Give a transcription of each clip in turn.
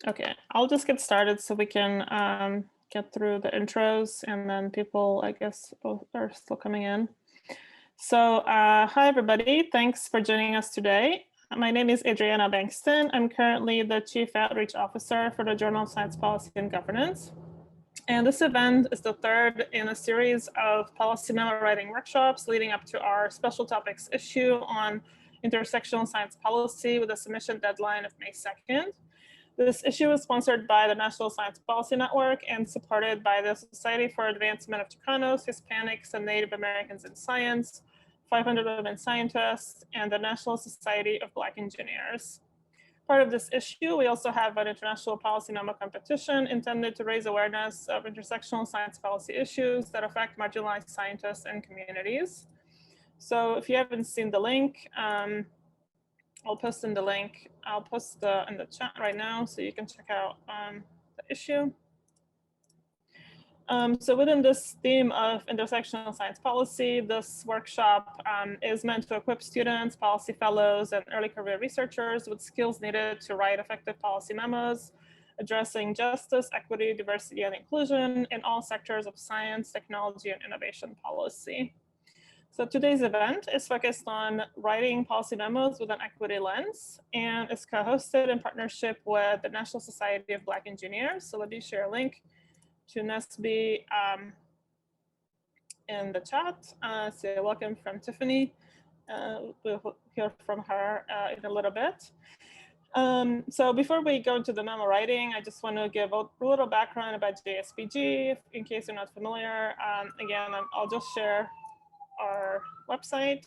Okay, I'll just get started so we can get through the intros, and then people, I guess, are still coming in. So hi, everybody. Thanks for joining us today. My name is Adriana Bankston. I'm currently the Chief Outreach Officer for the Journal of Science Policy and Governance. And this event is the third in a series of policy memo writing workshops leading up to our special topics issue on intersectional science policy with a submission deadline of May 2nd. This issue is sponsored by the National Science Policy Network and supported by the Society for Advancement of Chicanos, Hispanics, and Native Americans in Science, 500 Women Scientists, and the National Society of Black Engineers. Part of this issue, we also have an International Policy Memo Competition intended to raise awareness of intersectional science policy issues that affect marginalized scientists and communities. So if you haven't seen the link, I'll post in the link. I'll post in the chat right now so you can check out the issue. So within this theme of intersectional science policy, this workshop is meant to equip students, policy fellows, and early career researchers with skills needed to write effective policy memos, addressing justice, equity, diversity, and inclusion in all sectors of science, technology, and innovation policy. So today's event is focused on writing policy memos with an equity lens, and it's co-hosted in partnership with the National Society of Black Engineers. So let me share a link to NSBE in the chat. So welcome from Tiffany. We'll hear from her in a little bit. So before we go into the memo writing, I just want to give a little background about Jspg, in case you're not familiar. Again, I'll just share our website.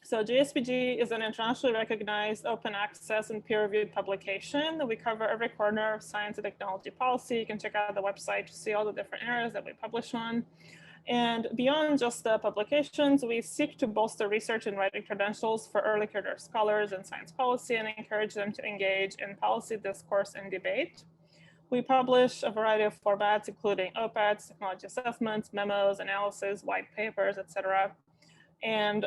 So Jspg is an internationally recognized open access and peer-reviewed publication. We cover every corner of science and technology policy. You can check out the website to see all the different areas that we publish on. And beyond just the publications, we seek to bolster research and writing credentials for early career scholars in science policy and encourage them to engage in policy discourse and debate. We publish a variety of formats, including op-eds, technology assessments, memos, analysis, white papers, etc. And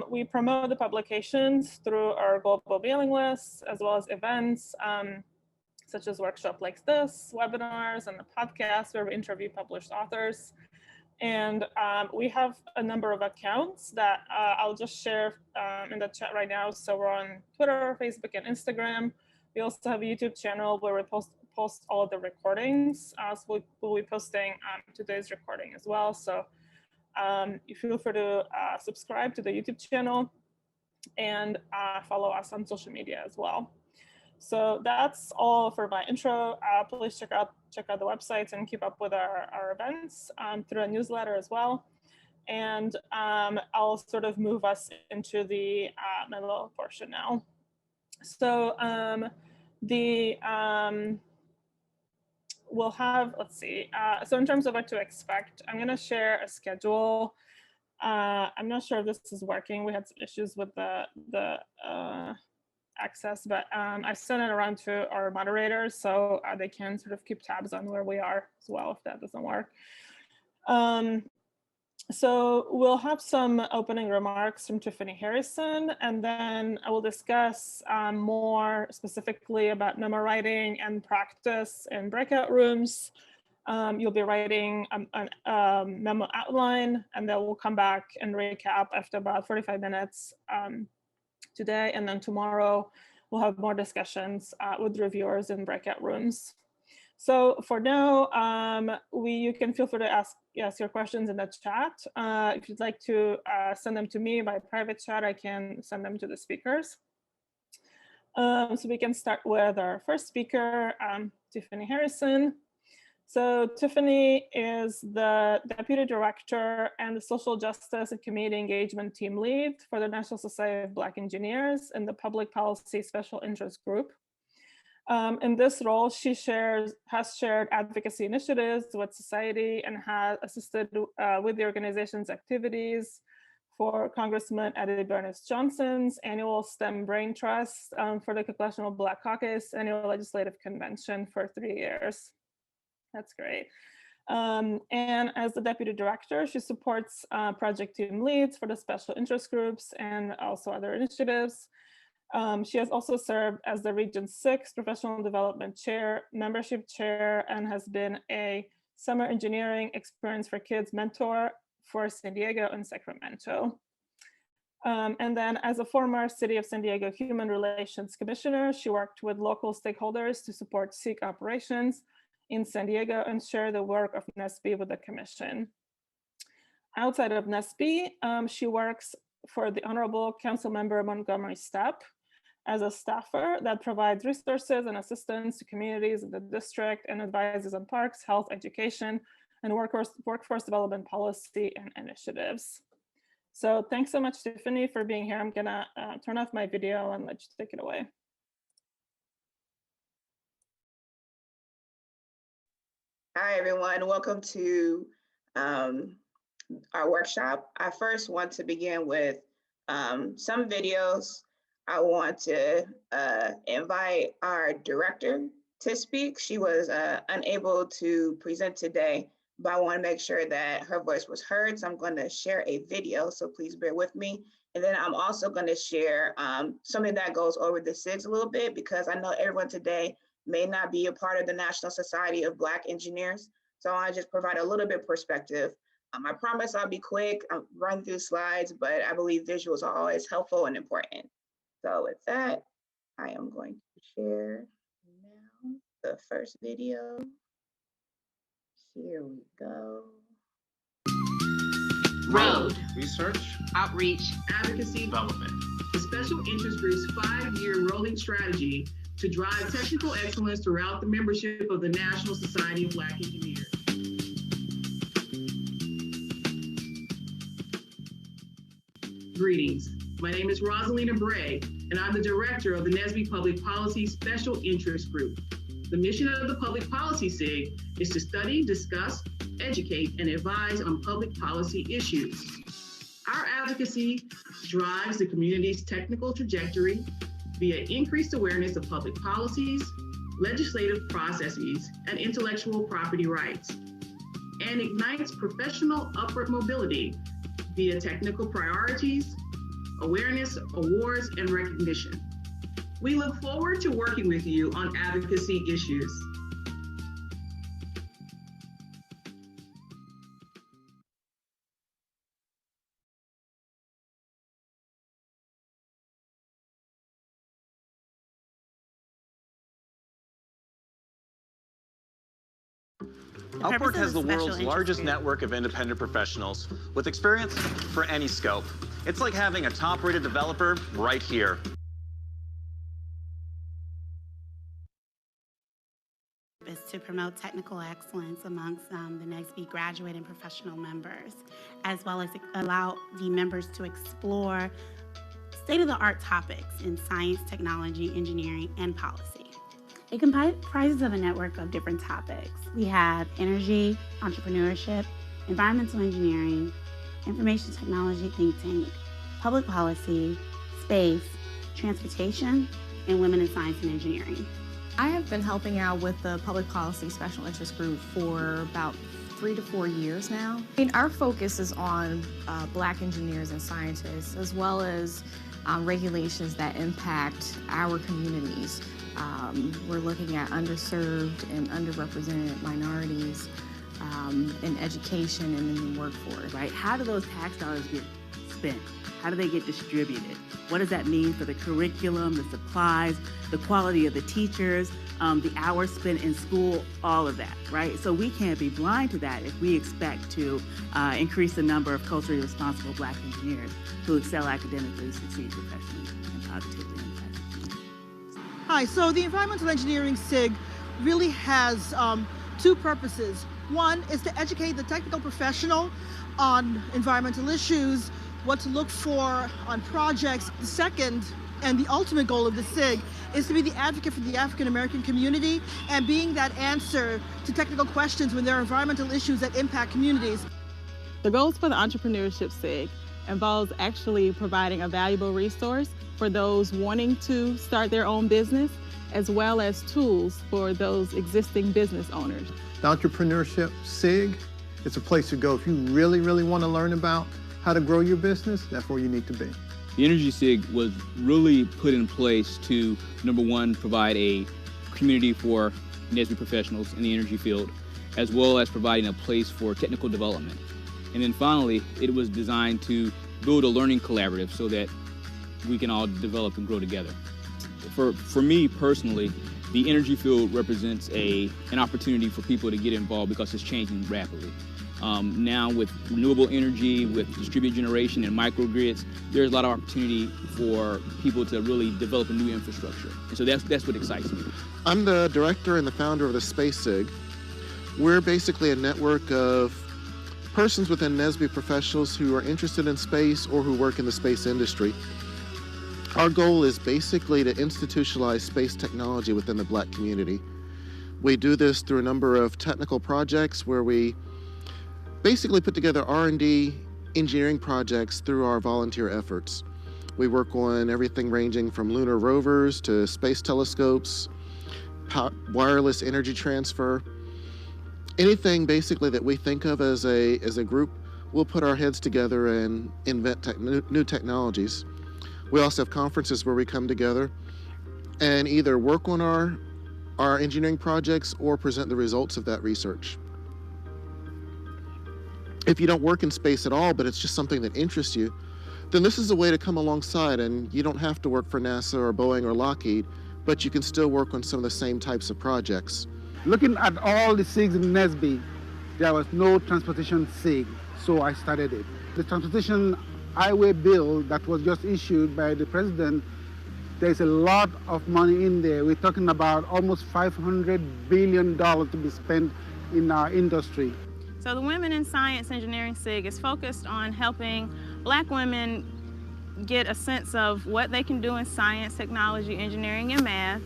we promote the publications through our global mailing lists, as well as events, such as workshops like this, webinars, and the podcast where we interview published authors. And we have a number of accounts that I'll just share in the chat right now. So we're on Twitter, Facebook, and Instagram. We also have a YouTube channel where we post all of the recordings. So we'll be posting today's recording as well. So you feel free to subscribe to the YouTube channel and follow us on social media as well. So that's all for my intro. Please check out the websites and keep up with our events through a newsletter as well. And I'll sort of move us into the memo portion now. So we'll have, let's see, so in terms of what to expect, I'm gonna share a schedule. I'm not sure if this is working. We had some issues with the access, but I sent it around to our moderators so they can sort of keep tabs on where we are as well if that doesn't work. So we'll have some opening remarks from Tiffany Harrison, and then I will discuss more specifically about memo writing and practice in breakout rooms. You'll be writing a memo outline, and then we'll come back and recap after about 45 minutes today, and then tomorrow we'll have more discussions with reviewers in breakout rooms. So for now, you can feel free to ask your questions in the chat. If you'd like to send them to me by private chat, I can send them to the speakers. So we can start with our first speaker, Tiffany Harrison. So Tiffany is the Deputy Director and the Social Justice and Community Engagement Team Lead for the National Society of Black Engineers and the Public Policy Special Interest Group. In this role, she has shared advocacy initiatives with society and has assisted with the organization's activities for Congressman Eddie Bernice Johnson's annual STEM Brain Trust, for the Congressional Black Caucus annual legislative convention for 3 years. That's great. And as the Deputy Director, she supports project team leads for the special interest groups and also other initiatives. She has also served as the Region 6 Professional Development Chair, Membership Chair, and has been a Summer Engineering Experience for Kids mentor for San Diego and Sacramento. And then as a former City of San Diego Human Relations Commissioner, she worked with local stakeholders to support SIG operations in San Diego and share the work of NSBE with the Commission. Outside of NSBE, she works for the Honorable Councilmember Montgomery Stepp as a staffer that provides resources and assistance to communities in the district and advises on parks, health, education, and workforce development policy and initiatives. So thanks so much, Tiffany, for being here. I'm gonna turn off my video and let you take it away. Hi, everyone. Welcome to our workshop. I first want to begin with some videos. I want to invite our director to speak. She was unable to present today, but I want to make sure that her voice was heard. So I'm going to share a video, so please bear with me. And then I'm also going to share something that goes over the SIGs a little bit, because I know everyone today may not be a part of the National Society of Black Engineers. So I just provide a little bit perspective. I promise I'll be quick. I'll run through slides, but I believe visuals are always helpful and important. So with that, I am going to share now the first video. Here we go. Road. Research. Outreach. Advocacy. Development. The Special Interest Group's 5-year rolling strategy to drive technical excellence throughout the membership of the National Society of Black Engineers. Greetings. My name is Rosalina Bray, and I'm the director of the NSBE Public Policy Special Interest Group. The mission of the Public Policy SIG is to study, discuss, educate, and advise on public policy issues. Our advocacy drives the community's technical trajectory via increased awareness of public policies, legislative processes, and intellectual property rights, and ignites professional upward mobility via technical priorities, awareness, awards, and recognition. We look forward to working with you on advocacy issues. Upwork has the world's largest network of independent professionals with experience for any scope. It's like having a top-rated developer right here. Is to promote technical excellence amongst the NSBE graduate and professional members, as well as allow the members to explore state-of-the-art topics in science, technology, engineering, and policy. It comprises of a network of different topics. We have energy, entrepreneurship, environmental engineering, information technology think tank, public policy, space, transportation, and women in science and engineering. I have been helping out with the Public Policy Special Interest Group for about 3 to 4 years now. Our focus is on Black engineers and scientists, as well as regulations that impact our communities. We're looking at underserved and underrepresented minorities in education and in the workforce. Right? How do those tax dollars get spent? How do they get distributed? What does that mean for the curriculum, the supplies, the quality of the teachers, the hours spent in school, all of that, right? So we can't be blind to that if we expect to increase the number of culturally responsible Black engineers who excel academically, succeed professionally, and positively impact the community. Hi, so the Environmental Engineering SIG really has 2 purposes. One is to educate the technical professional on environmental issues, what to look for on projects. The second and the ultimate goal of the SIG is to be the advocate for the African American community and being that answer to technical questions when there are environmental issues that impact communities. The goals for the Entrepreneurship Sig involves actually providing a valuable resource for those wanting to start their own business, as well as tools for those existing business owners. The Entrepreneurship Sig, it's a place to go if you really want to learn about how to grow your business. That's where you need to be. The Energy SIG was really put in place to, number one, provide a community for NSBE professionals in the energy field, as well as providing a place for technical development. And then finally, it was designed to build a learning collaborative so that we can all develop and grow together. For me personally, the energy field represents an opportunity for people to get involved because it's changing rapidly. Now with renewable energy, with distributed generation and microgrids, there's a lot of opportunity for people to really develop a new infrastructure. And so that's what excites me. I'm the director and the founder of the Space SIG. We're basically a network of persons within NSBE professionals who are interested in space or who work in the space industry. Our goal is basically to institutionalize space technology within the Black community. We do this through a number of technical projects where we basically put together R&D engineering projects through our volunteer efforts. We work on everything ranging from lunar rovers to space telescopes, wireless energy transfer. Anything basically that we think of as a group, we'll put our heads together and invent new technologies. We also have conferences where we come together and either work on our engineering projects or present the results of that research. If you don't work in space at all, but it's just something that interests you, then this is a way to come alongside, and you don't have to work for NASA or Boeing or Lockheed, but you can still work on some of the same types of projects. Looking at all the SIGs in NSBE, there was no transportation SIG, so I started it. The transportation highway bill that was just issued by the president, there's a lot of money in there. We're talking about almost $500 billion to be spent in our industry. So the Women in Science Engineering SIG is focused on helping Black women get a sense of what they can do in science, technology, engineering, and math.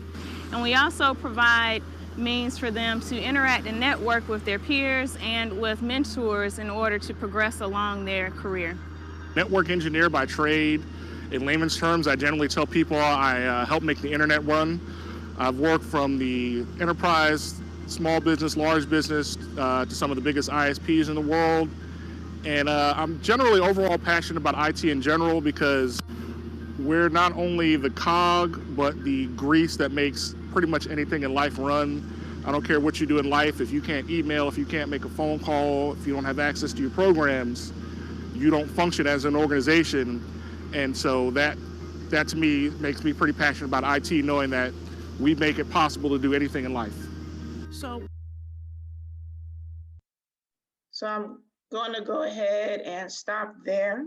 And we also provide means for them to interact and network with their peers and with mentors in order to progress along their career. Network engineer by trade. In layman's terms, I generally tell people I help make the internet run. I've worked from the enterprise, small business, large business, to some of the biggest ISPs in the world. And I'm generally overall passionate about IT in general because we're not only the cog, but the grease that makes pretty much anything in life run. I don't care what you do in life. If you can't email, if you can't make a phone call, if you don't have access to your programs, you don't function as an organization. And so that to me makes me pretty passionate about IT, knowing that we make it possible to do anything in life. So I'm going to go ahead and stop there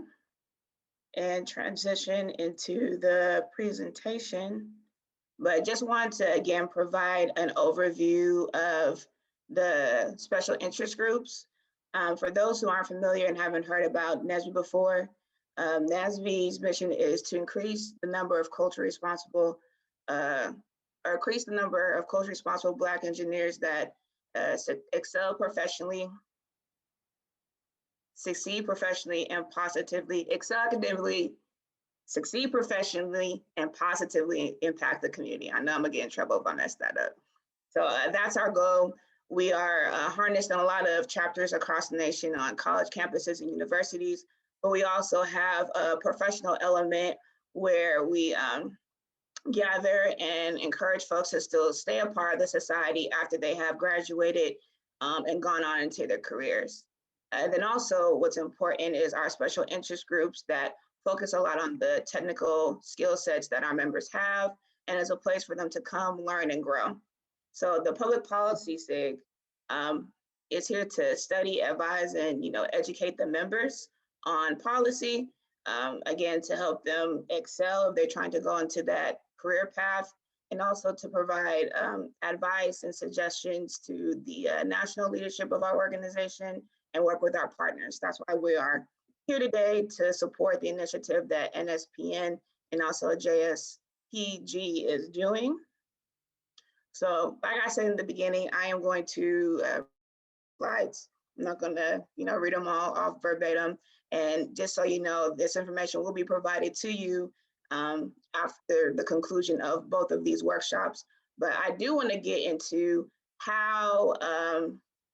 and transition into the presentation. But just wanted to, again, provide an overview of the special interest groups. For those who aren't familiar and haven't heard about NSBE before, NSBE's mission is to increase the number of culturally responsible, increase the number of culturally responsible Black engineers that excel professionally, succeed professionally and positively, excel academically, succeed professionally, and positively impact the community. I know I'm gonna get in trouble if I mess that up. So that's our goal. We are harnessed in a lot of chapters across the nation on college campuses and universities, but we also have a professional element where we gather and encourage folks to still stay a part of the society after they have graduated and gone on into their careers. And then also what's important is our special interest groups that focus a lot on the technical skill sets that our members have, and as a place for them to come, learn, and grow. So the Public Policy SIG is here to study, advise, and educate the members on policy, again, to help them excel if they're trying to go into that career path, and also to provide advice and suggestions to the national leadership of our organization and work with our partners. That's why we are here today, to support the initiative that NSPN and also Jspg is doing. So like I said in the beginning, I am going to slides. I'm not gonna read them all off verbatim. And just so you know, this information will be provided to you after the conclusion of both of these workshops. But I do want to get into how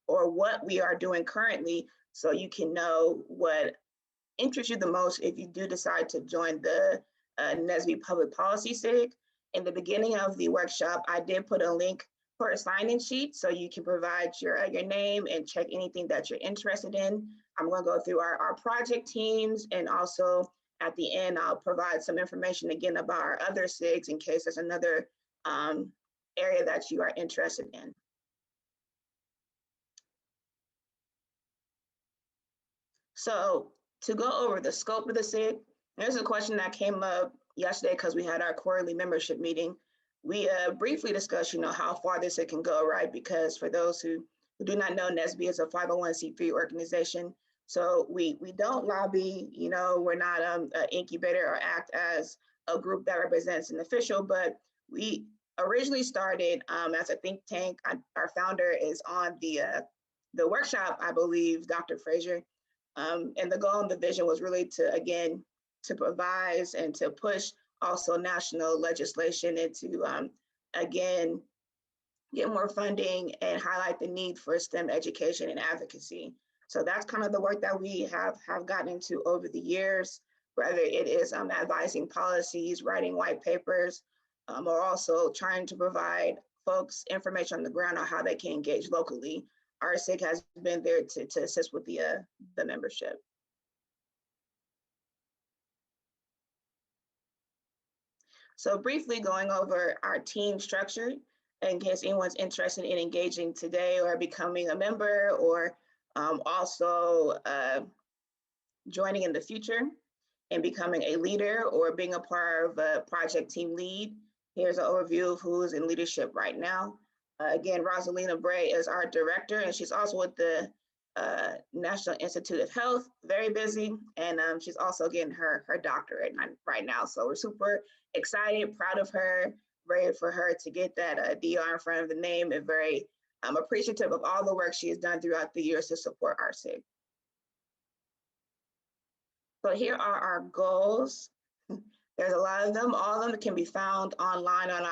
or what we are doing currently, so you can know what interest you the most if you do decide to join the NSBE Public Policy SIG. In the beginning of the workshop, I did put a link for a sign-in sheet so you can provide your name and check anything that you're interested in. I'm going to go through our project teams, and also at the end, I'll provide some information again about our other SIGs in case there's another area that you are interested in. So to go over the scope of the SIG, there's a question that came up yesterday because we had our quarterly membership meeting. We briefly discussed, how far this SIG can go, right? Because for those who do not know, NSBE is a 501c3 organization. So we don't lobby, we're not an incubator or act as a group that represents an official, but we originally started as a think tank. Our founder is on the workshop, I believe, Dr. Frazier. And the goal and the vision was really to, again, to provide and to push also national legislation and to, again, get more funding and highlight the need for STEM education and advocacy. So that's kind of the work that we have gotten into over the years, whether it is advising policies, writing white papers, or also trying to provide folks information on the ground on how they can engage locally. Our SIG has been there to assist with the membership. So briefly going over our team structure, in case anyone's interested in engaging today or becoming a member, or also joining in the future and becoming a leader or being a part of a project team lead. Here's an overview of who is in leadership right now. Again, Rosalina Bray is our director, and she's also with the National Institute of Health, very busy, and she's also getting her doctorate right now. So we're super excited, proud of her, ready for her to get that DR in front of the name, and very appreciative of all the work she has done throughout the years to support our SIG. So here are our goals. There's a lot of them. All of them can be found online on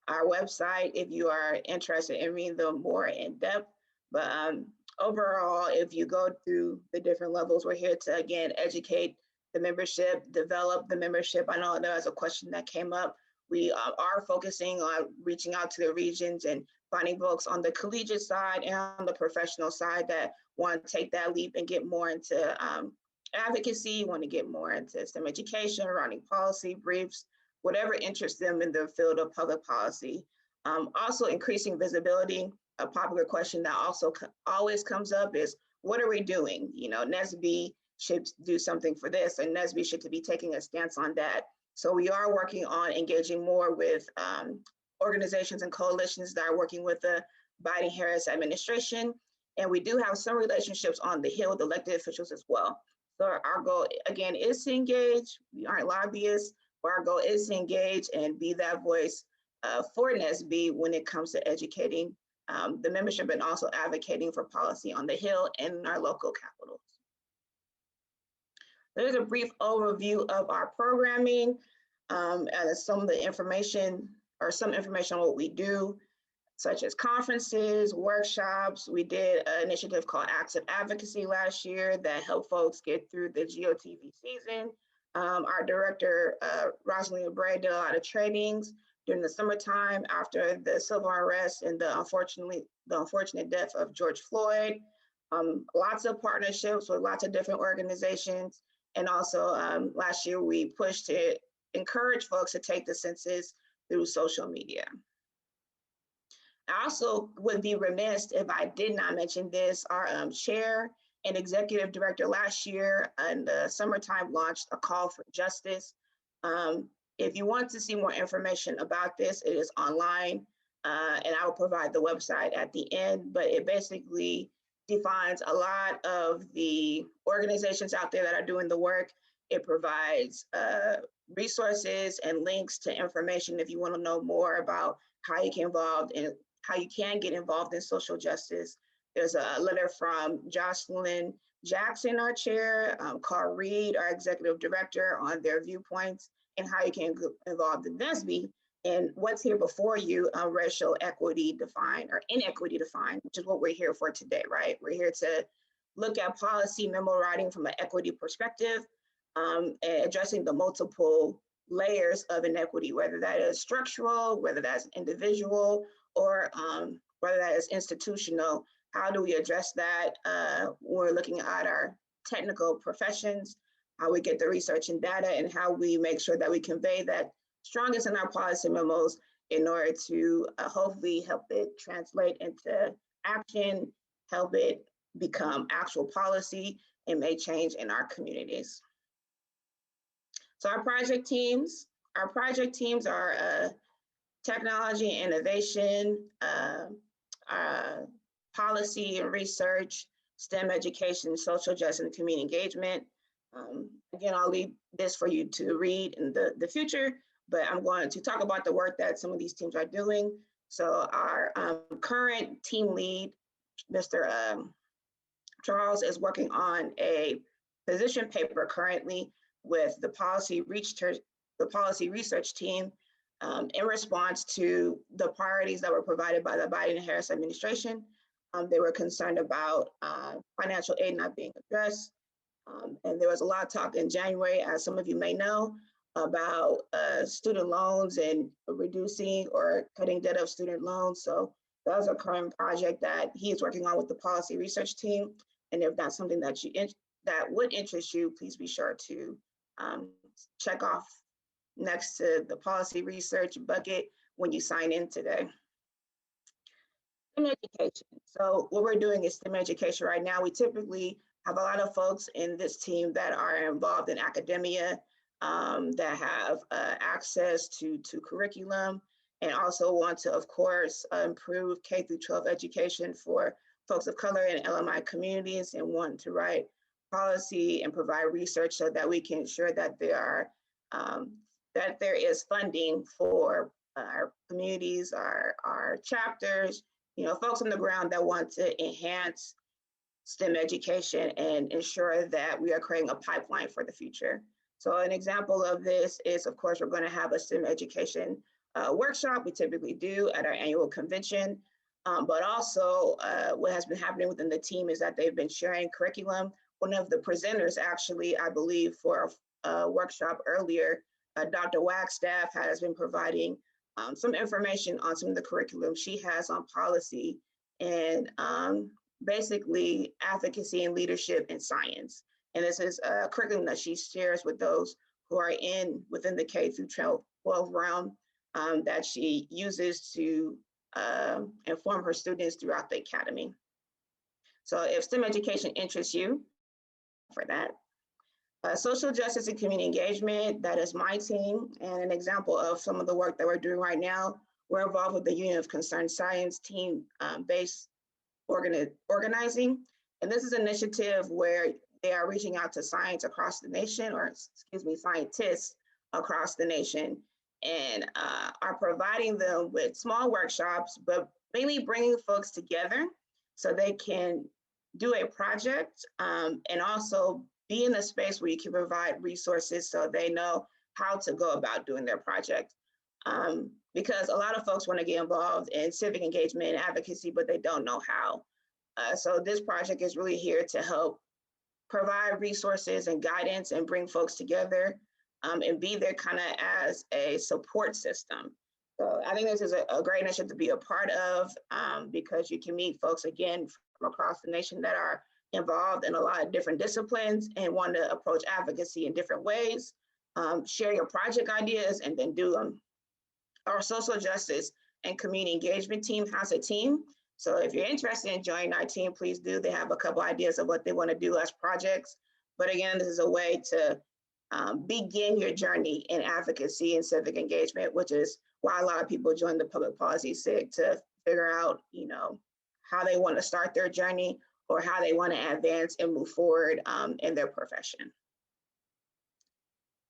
our website if you are interested in reading them more in depth. But overall, if you go through the different levels, we're here to, again, educate the membership, develop the membership. I know there was a question that came up. We are focusing on reaching out to the regions and finding folks on the collegiate side and on the professional side that want to take that leap and get more into advocacy, want to get more into STEM education, writing policy briefs, whatever interests them in the field of public policy. Also increasing visibility. A popular question that also always comes up is, what are we doing? NSBE should do something for this, and NSBE should be taking a stance on that. So we are working on engaging more with organizations and coalitions that are working with the Biden-Harris administration. And we do have some relationships on the Hill with elected officials as well. So our goal, again, is to engage. We aren't lobbyists, but our goal is to engage and be that voice for NSBE when it comes to educating the membership and also advocating for policy on the Hill and in our local capitals. There's a brief overview of our programming and some of the information, or some information on what we do, such as conferences, workshops. We did an initiative called Acts of Advocacy last year that helped folks get through the GOTV season. Our director, Rosalina Bray, did a lot of trainings during the summertime after the civil unrest and the unfortunate death of George Floyd. Lots of partnerships with lots of different organizations. And also last year, we pushed to encourage folks to take the census through social media. I also would be remiss if I did not mention this. Our chair and executive director last year in the summertime launched a call for justice. If you want to see more information about this, it is online, and I will provide the website at the end, but it basically defines a lot of the organizations out there that are doing the work. It provides resources and links to information if you want to know more about how you can get involved in social justice. There's a letter from Jocelyn Jackson, our chair, Carl Reed, our executive director, on their viewpoints and how you can get involved in NSBE. And what's here before you, racial equity defined or inequity defined, which is what we're here for today, right? We're here to look at policy memo writing from an equity perspective, and addressing the multiple layers of inequity, whether that is structural, whether that's individual, or whether that is institutional. How do we address that? We're looking at our technical professions, how we get the research and data, and how we make sure that we convey that strongest in our policy memos in order to hopefully help it translate into action, help it become actual policy, and make change in our communities. So our project teams are technology, innovation, policy and research, STEM education, social justice, and community engagement. Again, I'll leave this for you to read in the future, but I'm going to talk about the work that some of these teams are doing. So our current team lead, Mr. Charles, is working on a position paper currently with the policy research team in response to the priorities that were provided by the Biden and Harris administration. They were concerned about financial aid not being addressed. And there was a lot of talk in January, as some of you may know, about student loans and reducing or cutting debt of student loans. So that was a current project that he is working on with the policy research team. And if that's something that that would interest you, please be sure to check off next to the policy research bucket when you sign in today. STEM education. So what we're doing is STEM education right now. We typically have a lot of folks in this team that are involved in academia, that have access to curriculum, and also want to, of course, improve K through 12 education for folks of color and LMI communities, and want to write policy and provide research so that we can ensure that there is funding for our communities, our chapters, folks on the ground that want to enhance STEM education and ensure that we are creating a pipeline for the future. So an example of this is, of course, we're going to have a STEM education workshop. We typically do at our annual convention, but also what has been happening within the team is that they've been sharing curriculum. One of the presenters, actually, I believe, for a workshop earlier, Dr. Wagstaff has been providing some information on some of the curriculum she has on policy and basically advocacy and leadership in science. And this is a curriculum that she shares with those who are within the K through 12 realm that she uses to inform her students throughout the academy. So if STEM education interests you, for that. Social justice and community engagement, that is my team, and an example of some of the work that we're doing right now. We're involved with the Union of Concerned Science team-based organizing. And this is an initiative where they are reaching out to science across the nation, or excuse me, scientists across the nation, and are providing them with small workshops, but mainly bringing folks together so they can do a project and also be in a space where you can provide resources so they know how to go about doing their project. Because a lot of folks want to get involved in civic engagement and advocacy, but they don't know how. So this project is really here to help provide resources and guidance and bring folks together and be there kind of as a support system. So I think this is a great initiative to be a part of because you can meet folks, again, from across the nation that are involved in a lot of different disciplines and want to approach advocacy in different ways, share your project ideas, and then do them. Our social justice and community engagement team has a team. So if you're interested in joining our team, please do. They have a couple ideas of what they want to do as projects. But again, this is a way to begin your journey in advocacy and civic engagement, which is why a lot of people join the Public Policy SIG, to figure out, how they want to start their journey or how they want to advance and move forward in their profession.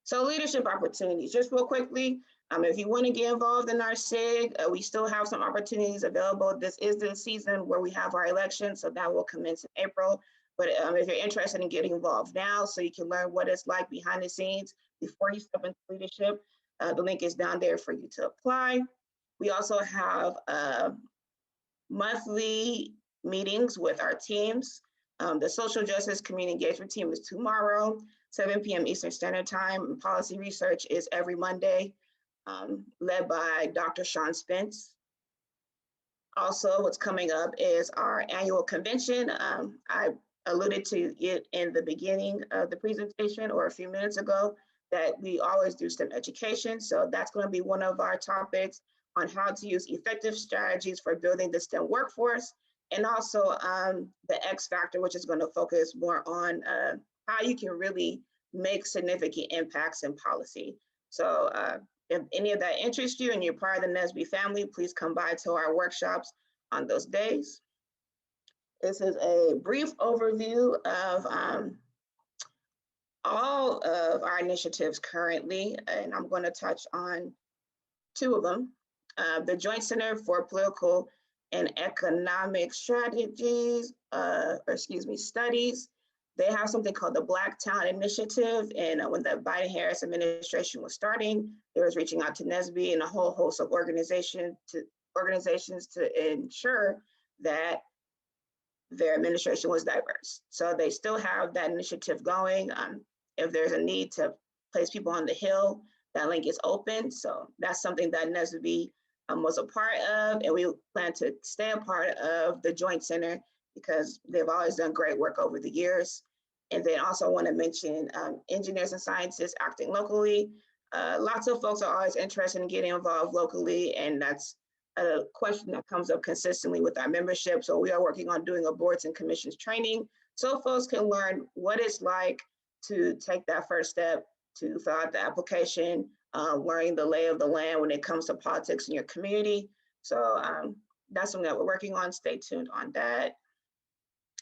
So leadership opportunities, just real quickly, if you want to get involved in our SIG, we still have some opportunities available. This is the season where we have our election, so that will commence in April. But if you're interested in getting involved now, so you can learn what it's like behind the scenes before you step into leadership, the link is down there for you to apply. We also have monthly meetings with our teams. The social justice community engagement team is tomorrow, 7 p.m. Eastern Standard Time. And policy research is every Monday, led by Dr. Sean Spence. Also, what's coming up is our annual convention. I alluded to it in the beginning of the presentation or a few minutes ago that we always do STEM education. So that's going to be one of our topics on how to use effective strategies for building the STEM workforce, and also the X factor, which is going to focus more on how you can really make significant impacts in policy. So if any of that interests you and you're part of the NSBE family, please come by to our workshops on those days. This is a brief overview of all of our initiatives currently, and I'm going to touch on 2 of them. The Joint Center for Political and Economic Strategies, Studies. They have something called the Black Talent Initiative, and when the Biden-Harris administration was starting, they was reaching out to NSBE and a whole host of organizations to ensure that their administration was diverse. So they still have that initiative going. If there's a need to place people on the Hill, that link is open. So that's something that NSBE was a part of, and we plan to stay a part of the Joint Center because they've always done great work over the years. And then also want to mention engineers and scientists acting locally. Lots of folks are always interested in getting involved locally, and that's a question that comes up consistently with our membership. So we are working on doing a boards and commissions training so folks can learn what it's like to take that first step to fill out the application, learning the lay of the land when it comes to politics in your community. So that's something that we're working on. Stay tuned on that.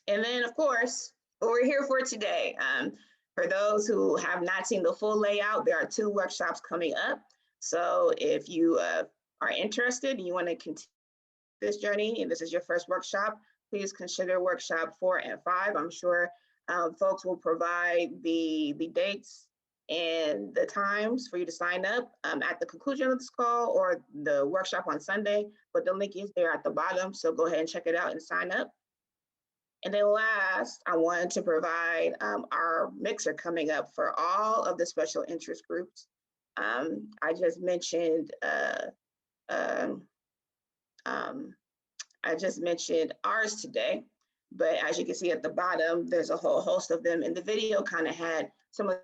And then, of course, what we're here for today. For those who have not seen the full layout, there are 2 workshops coming up. So if you are interested and you want to continue this journey, and this is your first workshop, please consider workshop 4 and 5. I'm sure folks will provide the dates and the times for you to sign up at the conclusion of this call or the workshop on Sunday, but the link is there at the bottom. So go ahead and check it out and sign up. And then last, I wanted to provide our mixer coming up for all of the special interest groups. I just mentioned ours today, but as you can see at the bottom, there's a whole host of them. And the video kind of had some of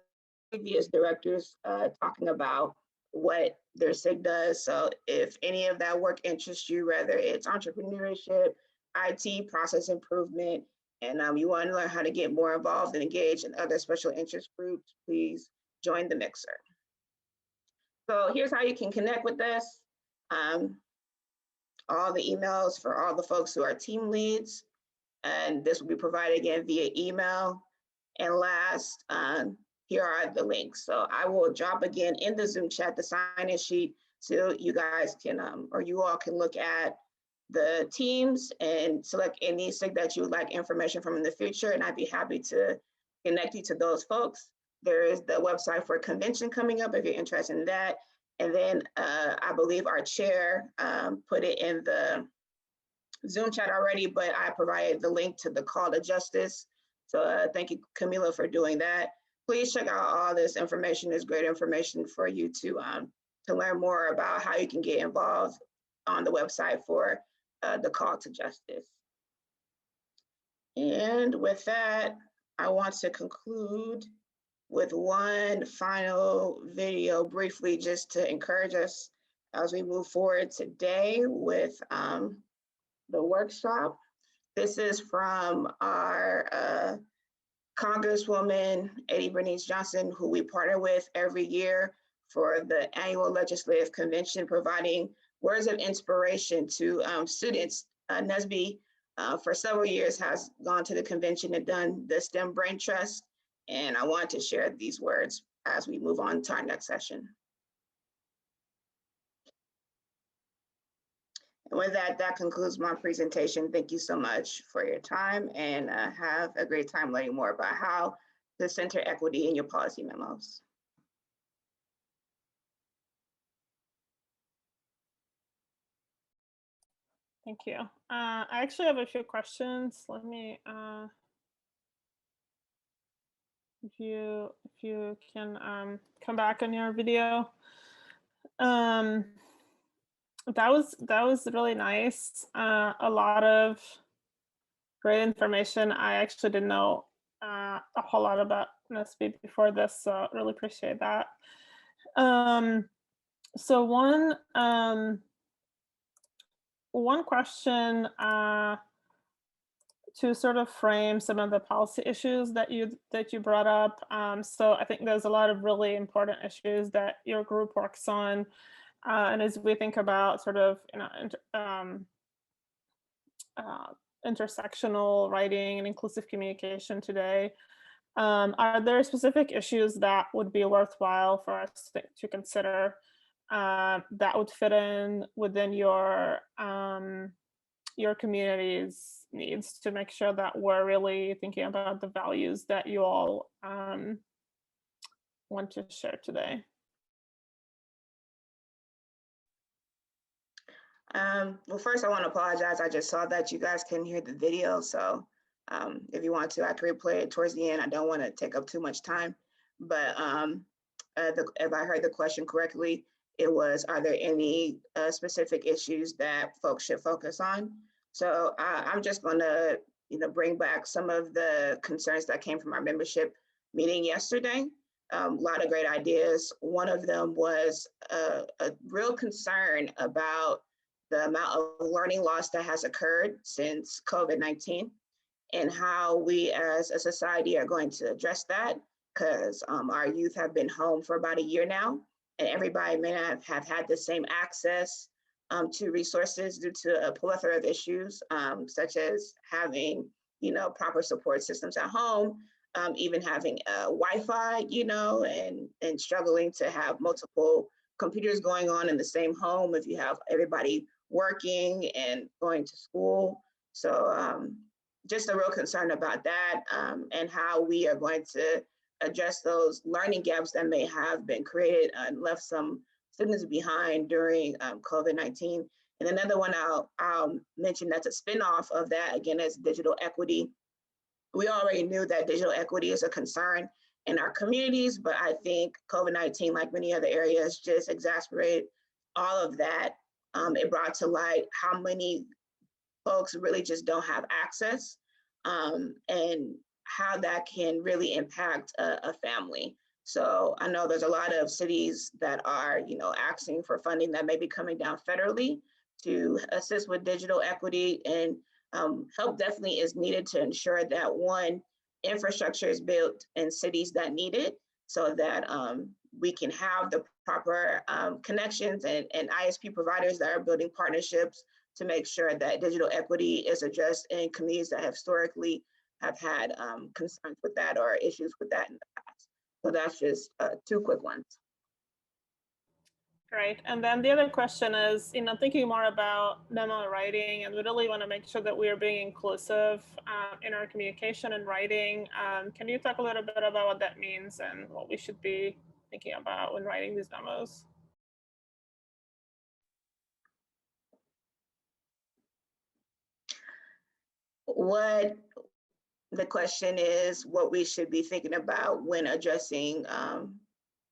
the previous directors talking about what their SIG does. So if any of that work interests you, whether it's entrepreneurship, IT, process improvement, and you want to learn how to get more involved and engage in other special interest groups, please join the mixer. So here's how you can connect with us. All the emails for all the folks who are team leads, and this will be provided again via email. And last, here are the links. So I will drop again in the Zoom chat the sign-in sheet so you guys can, or you all can look at the teams and select any SIG that you would like information from in the future, and I'd be happy to connect you to those folks. There is the website for convention coming up if you're interested in that. And then I believe our chair put it in the Zoom chat already, but I provided the link to the call to justice. So thank you, Camila, for doing that. Please check out all this information. There's great information for you to learn more about how you can get involved on the website for the call to justice. And with that, I want to conclude with one final video briefly, just to encourage us as we move forward today with the workshop. This is from our Congresswoman Eddie Bernice Johnson, who we partner with every year for the annual legislative convention, providing words of inspiration to students. NSBE for several years has gone to the convention and done the STEM Brain Trust, and I want to share these words as we move on to our next session. And with that, that concludes my presentation. Thank you so much for your time, and have a great time learning more about how to center equity in your policy memos. Thank you. I actually have a few questions. Let me if you can come back on your video. That was really nice. A lot of great information. I actually didn't know a whole lot about NSBE before this, so really appreciate that. So one question to sort of frame some of the policy issues that you brought up. So I think there's a lot of really important issues that your group works on, and as we think about sort of intersectional writing and inclusive communication today, are there specific issues that would be worthwhile for us to consider that would fit in within your community's needs to make sure that we're really thinking about the values that you all want to share today? Well, first I want to apologize. I just saw that you guys couldn't hear the video. So if you want to, I can replay it towards the end. I don't want to take up too much time, but if I heard the question correctly, it was, are there any specific issues that folks should focus on? So I'm just going to, bring back some of the concerns that came from our membership meeting yesterday. A lot of great ideas. One of them was a real concern about the amount of learning loss that has occurred since COVID-19 and how we as a society are going to address that, because our youth have been home for about a year now, and everybody may not have had the same access to resources due to a plethora of issues, such as having, proper support systems at home, even having Wi-Fi, and struggling to have multiple computers going on in the same home if you have everybody working and going to school. So just a real concern about that, and how we are going to address those learning gaps that may have been created and left some students behind during COVID-19. And another one I'll mention that's a spinoff of that, again, is digital equity. We already knew that digital equity is a concern in our communities, but I think COVID-19, like many other areas, just exacerbated all of that. It brought to light how many folks really just don't have access, and how that can really impact a family. So I know there's a lot of cities that are, asking for funding that may be coming down federally to assist with digital equity, and help definitely is needed to ensure that one, infrastructure is built in cities that need it, so that we can have the proper connections and ISP providers that are building partnerships to make sure that digital equity is addressed in communities that historically have had concerns with that or issues with that in the past. So that's just two quick ones. Great. And then the other question is, thinking more about memo writing, and we really want to make sure that we are being inclusive in our communication and writing. Can you talk a little bit about what that means and what we should be thinking about when writing these memos? What the question is, what we should be thinking about when addressing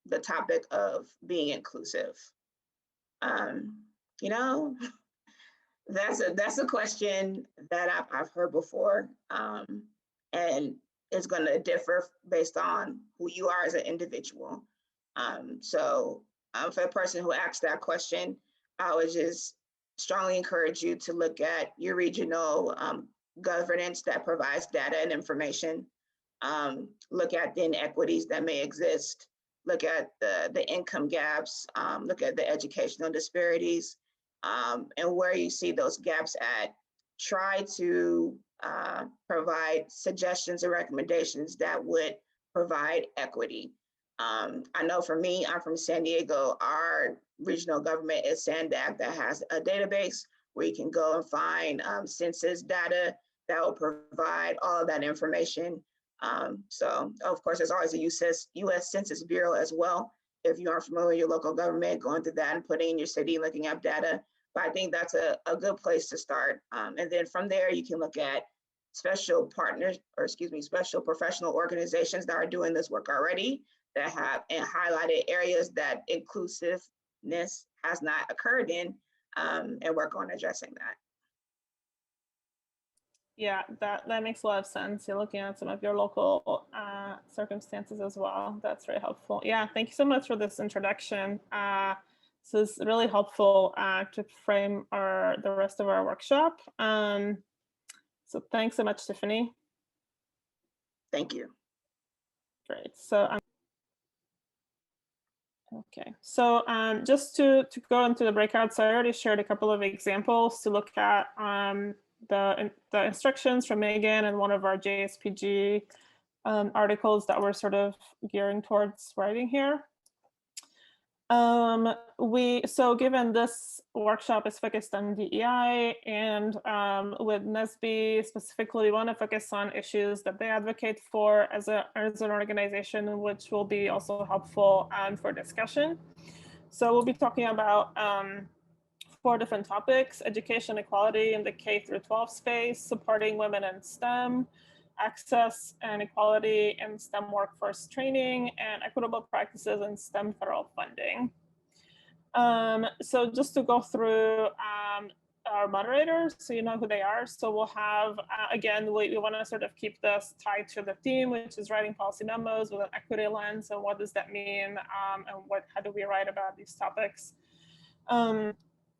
the topic of being inclusive. That's a question that I've heard before, and it's going to differ based on who you are as an individual. So for the person who asked that question, I would just strongly encourage you to look at your regional governance that provides data and information. Look at the inequities that may exist. Look at the income gaps. Look at the educational disparities, and where you see those gaps at. Try to provide suggestions and recommendations that would provide equity. I know for me, I'm from San Diego. Our regional government is SANDAG, that has a database where you can go and find census data that will provide all of that information. So of course, there's always a US Census Bureau as well. If you aren't familiar with your local government, going through that and putting in your city, looking up data. But I think that's a good place to start. And then from there, you can look at special partners, or excuse me, special professional organizations that are doing this work already, that have and highlighted areas that inclusiveness has not occurred in, and work on addressing that. Yeah, that makes a lot of sense. You're looking at some of your local circumstances as well. That's very helpful. Yeah, thank you so much for this introduction. So it's really helpful to frame the rest of our workshop. So thanks so much, Tiffany. Thank you. Great. So okay. So just to go into the breakouts, I already shared a couple of examples to look at the instructions from Megan and one of our JSPG articles that we're sort of gearing towards writing here. So given this workshop is focused on DEI, and with NSBE specifically, we want to focus on issues that they advocate for as an organization, which will be also helpful for discussion. So we'll be talking about 4 different topics: education equality in the K through 12 space, supporting women in STEM, access and equality in STEM workforce training, and equitable practices in STEM federal funding. So just to go through our moderators, so you know who they are. So we'll have, again, we want to sort of keep this tied to the theme, which is writing policy memos with an equity lens, and what does that mean, and how do we write about these topics.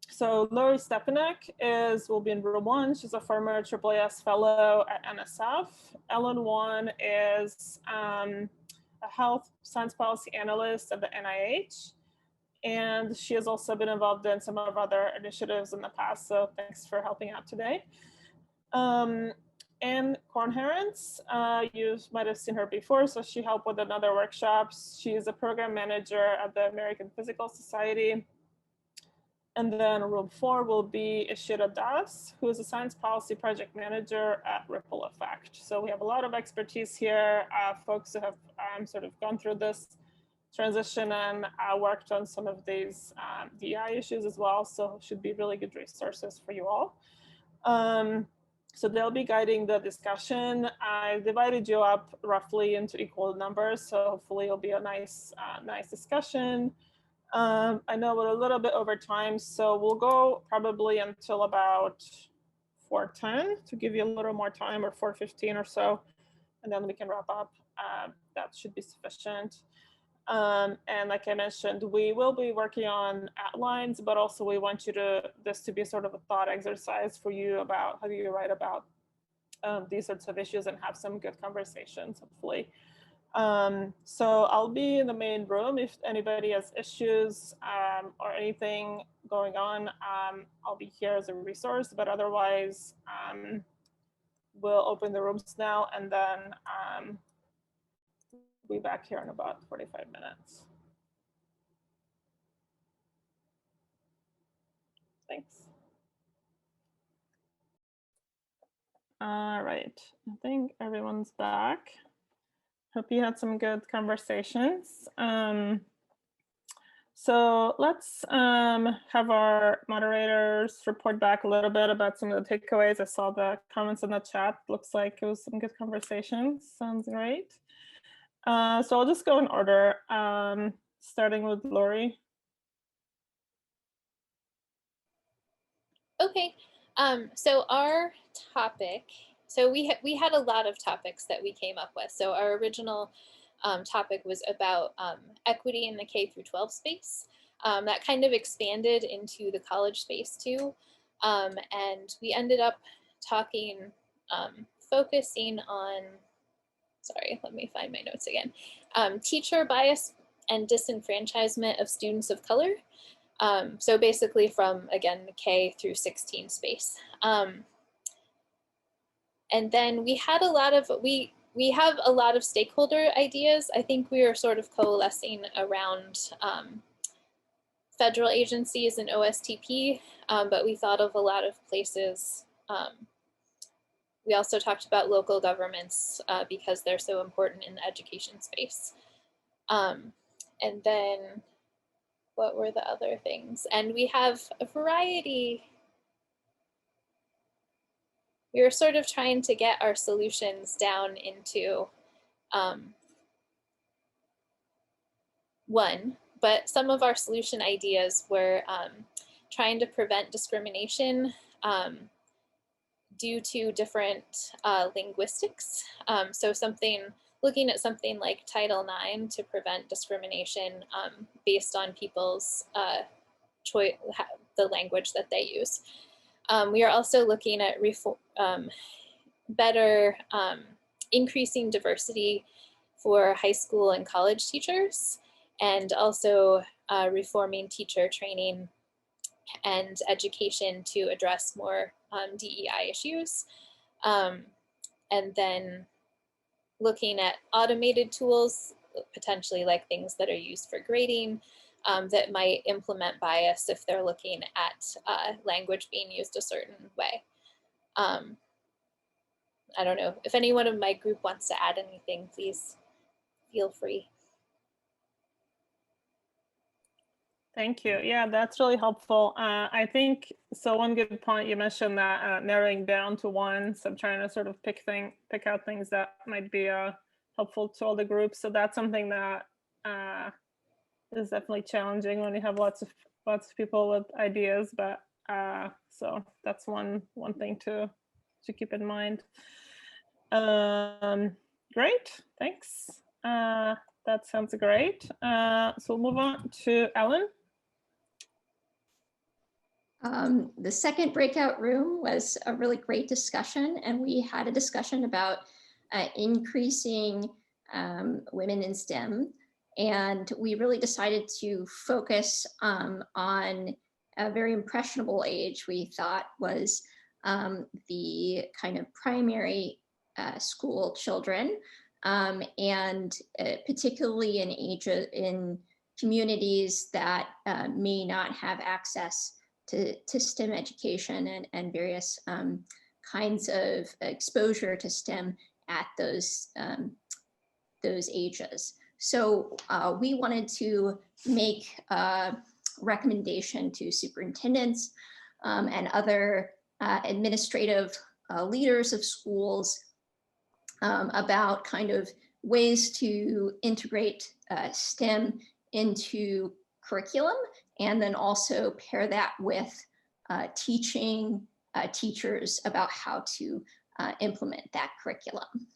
So Lori Stepanek will be in room 1. She's a former AAAS fellow at NSF. Ellen Wan is a health science policy analyst at the NIH. And she has also been involved in some of other initiatives in the past. So thanks for helping out today. Anne Kornherentz, you might have seen her before. So she helped with another workshop. She's a program manager at the American Physical Society. And then room 4 will be Ishita Das, who is a science policy project manager at Ripple Effect. So we have a lot of expertise here, folks who have sort of gone through this transition and worked on some of these DEI issues as well. So should be really good resources for you all. So they'll be guiding the discussion. I divided you up roughly into equal numbers. So hopefully it'll be a nice discussion. I know we're a little bit over time, so we'll go probably until about 4:10 to give you a little more time, or 4:15 or so, and then we can wrap up. That should be sufficient. And like I mentioned, we will be working on outlines, but also we want this to be sort of a thought exercise for you about how do you write about these sorts of issues and have some good conversations, hopefully. So I'll be in the main room. If anybody has issues or anything going on, I'll be here as a resource, but otherwise we'll open the rooms now, and then we'll be back here in about 45 minutes. Thanks. All right, I think everyone's back. Hope you had some good conversations. So let's have our moderators report back a little bit about some of the takeaways. I saw the comments in the chat. Looks like it was some good conversations. Sounds great. So I'll just go in order, starting with Lori. Okay, so our topic, so we had a lot of topics that we came up with. So our original topic was about equity in the K through 12 space. That kind of expanded into the college space too. And we ended up talking, focusing on, sorry, let me find my notes again. Teacher bias and disenfranchisement of students of color. So basically from, again, the K through 16 space. And then we had a lot of, we have a lot of stakeholder ideas. I think we are sort of coalescing around federal agencies and OSTP, but we thought of a lot of places. We also talked about local governments because they're so important in the education space. And then what were the other things? And we have a variety we were sort of trying to get our solutions down into one, but some of our solution ideas were trying to prevent discrimination due to different linguistics. So looking at something like Title IX to prevent discrimination based on people's the language that they use. We are also looking at better increasing diversity for high school and college teachers, and also reforming teacher training and education to address more DEI issues. And then looking at automated tools, potentially like things that are used for grading, that might implement bias if they're looking at language being used a certain way. I don't know, if anyone in my group wants to add anything, please feel free. Thank you. Yeah, that's really helpful. I think, so one good point you mentioned that narrowing down to one, so I'm trying to sort of pick out things that might be helpful to all the groups. So that's something that is definitely challenging when you have lots of people with ideas, but so that's one thing to keep in mind. Great, thanks. That sounds great. So we'll move on to Ellen. The second breakout room was a really great discussion, and we had a discussion about increasing women in STEM. And we really decided to focus on a very impressionable age we thought was the kind of primary school children, and particularly in communities that may not have access to STEM education and various kinds of exposure to STEM at those ages. So we wanted to make a recommendation to superintendents and other administrative leaders of schools about kind of ways to integrate STEM into curriculum, and then also pair that with teaching teachers about how to implement that curriculum.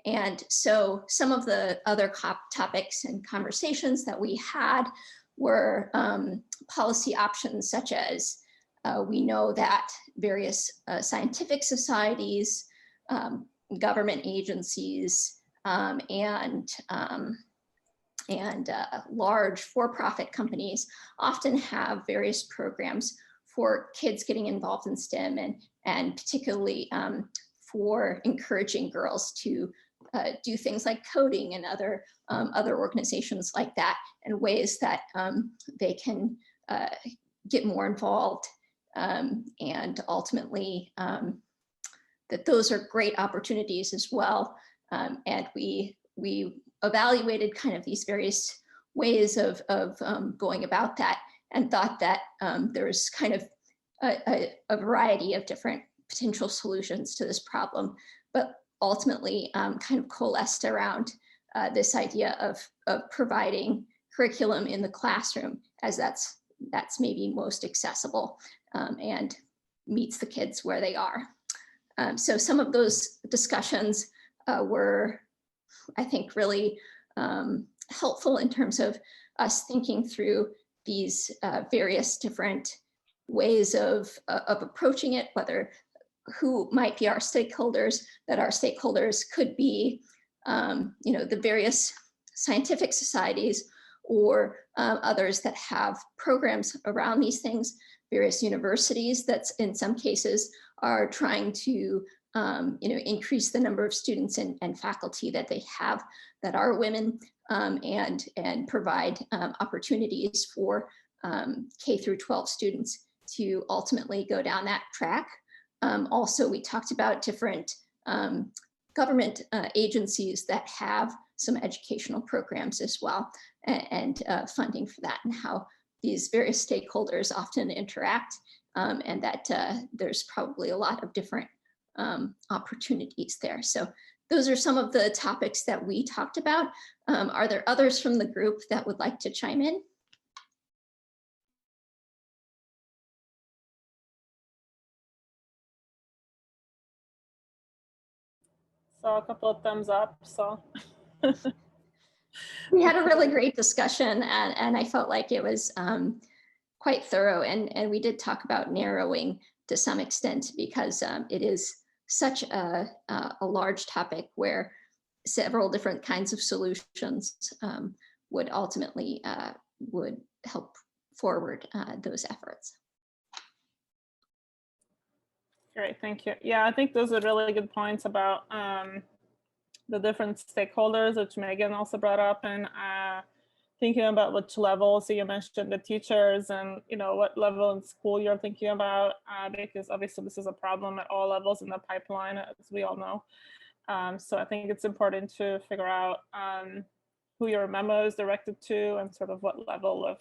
And so some of the other topics and conversations that we had were policy options, such as we know that various scientific societies, government agencies, and large for-profit companies often have various programs for kids getting involved in STEM, and particularly for encouraging girls to do things like coding and other organizations like that, and ways that they can get more involved, and ultimately that those are great opportunities as well. And we evaluated kind of these various ways of going about that, and thought that there's kind of a variety of different potential solutions to this problem, but ultimately kind of coalesced around this idea of providing curriculum in the classroom, as that's maybe most accessible and meets the kids where they are. So some of those discussions were, I think, really helpful in terms of us thinking through these various different ways of approaching it, who might be our stakeholders, that our stakeholders could be, the various scientific societies, or others that have programs around these things, various universities that in some cases are trying to increase the number of students and faculty that they have that are women, and provide opportunities for K through 12 students to ultimately go down that track. Also, we talked about different government agencies that have some educational programs as well, and funding for that, and how these various stakeholders often interact, and that there's probably a lot of different opportunities there. So those are some of the topics that we talked about. Are there others from the group that would like to chime in? So a couple of thumbs up, so. We had a really great discussion, and I felt like it was quite thorough, and we did talk about narrowing to some extent because it is such a large topic where several different kinds of solutions would ultimately would help forward those efforts. Great, thank you. Yeah, I think those are really good points about the different stakeholders, which Megan also brought up, and thinking about which levels. So you mentioned the teachers and, you know, what level in school you're thinking about, because obviously this is a problem at all levels in the pipeline, as we all know. So I think it's important to figure out who your memo is directed to and sort of what level of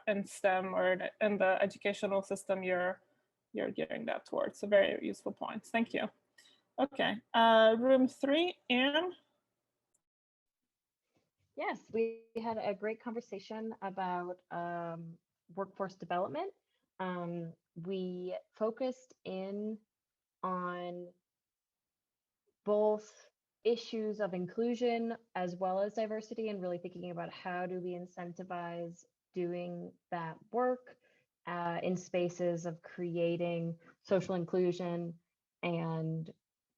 in STEM or in the educational system you're gearing that towards. So very useful points. Thank you. Okay, room 3, Anne. Yes, we had a great conversation about workforce development. We focused in on both issues of inclusion as well as diversity, and really thinking about how do we incentivize doing that work in spaces of creating social inclusion and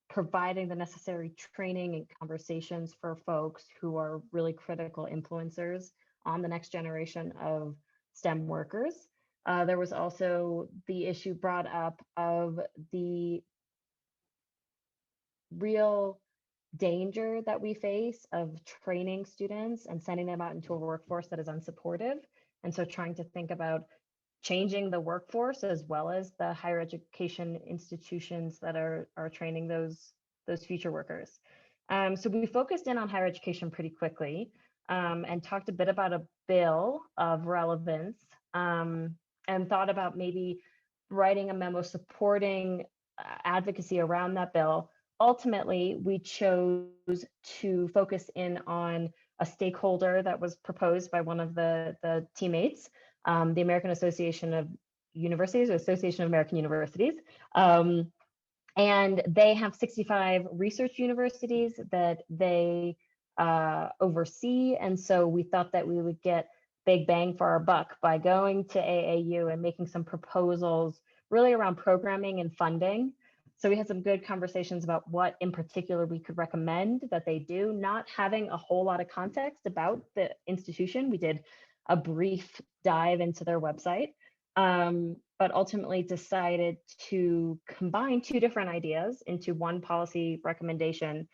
providing the necessary training and conversations for folks who are really critical influencers on the next generation of STEM workers. There was also the issue brought up of the real danger that we face of training students and sending them out into a workforce that is unsupportive. And so trying to think about changing the workforce as well as the higher education institutions that are training those future workers. So we focused in on higher education pretty quickly and talked a bit about a bill of relevance and thought about maybe writing a memo supporting advocacy around that bill. Ultimately, we chose to focus in on a stakeholder that was proposed by one of the teammates, the American Association of Universities, or Association of American Universities. And they have 65 research universities that they oversee. And so we thought that we would get big bang for our buck by going to AAU and making some proposals really around programming and funding. So we had some good conversations about what in particular we could recommend that they do, not having a whole lot of context about the institution. We did a brief dive into their website, but ultimately decided to combine 2 different ideas into one policy recommendation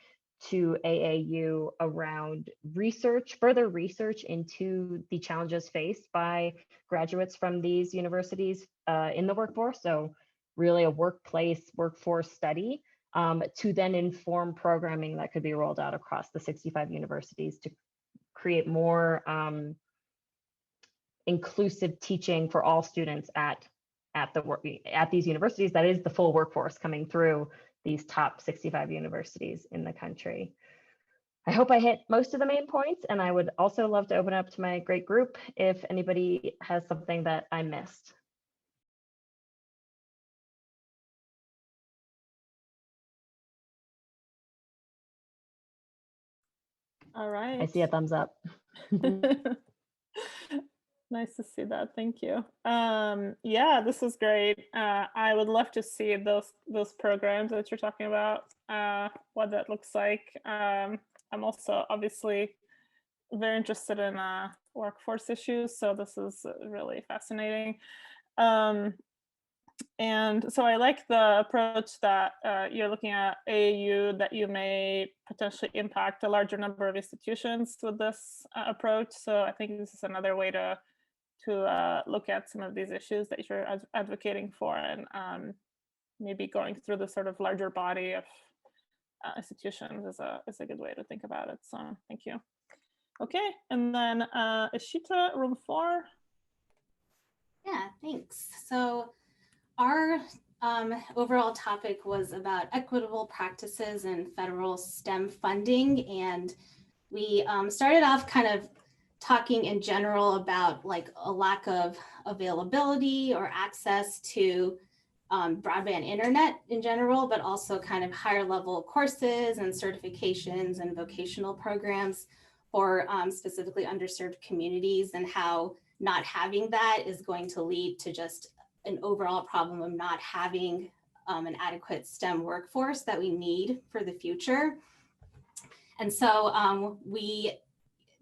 to AAU around research, further research into the challenges faced by graduates from these universities in the workforce. So really a workforce study to then inform programming that could be rolled out across the 65 universities to create more inclusive teaching for all students at these universities. That is the full workforce coming through these top 65 universities in the country. I hope I hit most of the main points, and I would also love to open up to my great group if anybody has something that I missed. All right. I see a thumbs up. Nice to see that. Thank you. Yeah, this is great. I would love to see those programs that you're talking about, what that looks like. I'm also obviously very interested in workforce issues, so this is really fascinating. And so I like the approach that you're looking at AAU, that you may potentially impact a larger number of institutions with this approach. So I think this is another way to look at some of these issues that you're advocating for, and maybe going through the sort of larger body of institutions is a good way to think about it. So thank you. Okay, and then Ishita, room 4. Yeah, thanks. So our overall topic was about equitable practices in federal STEM funding. And we started off kind of talking in general about like a lack of availability or access to broadband internet in general, but also kind of higher level courses and certifications and vocational programs for specifically underserved communities, and how not having that is going to lead to just an overall problem of not having an adequate STEM workforce that we need for the future. And so we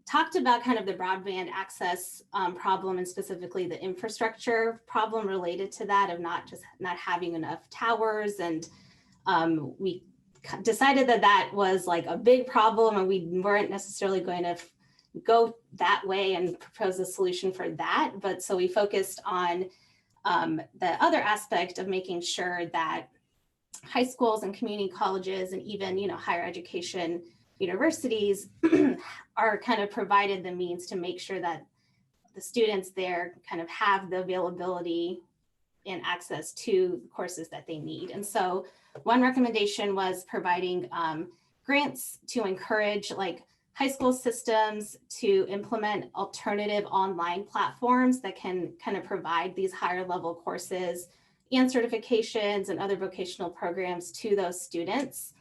talked about kind of the broadband access problem, and specifically the infrastructure problem related to that of not having enough towers. And we decided that that was like a big problem, and we weren't necessarily going to go that way and propose a solution for that. But so we focused on the other aspect of making sure that high schools and community colleges and even, you know, higher education universities are kind of provided the means to make sure that the students there kind of have the availability and access to courses that they need. And so one recommendation was providing grants to encourage like high school systems to implement alternative online platforms that can kind of provide these higher level courses and certifications and other vocational programs to those students.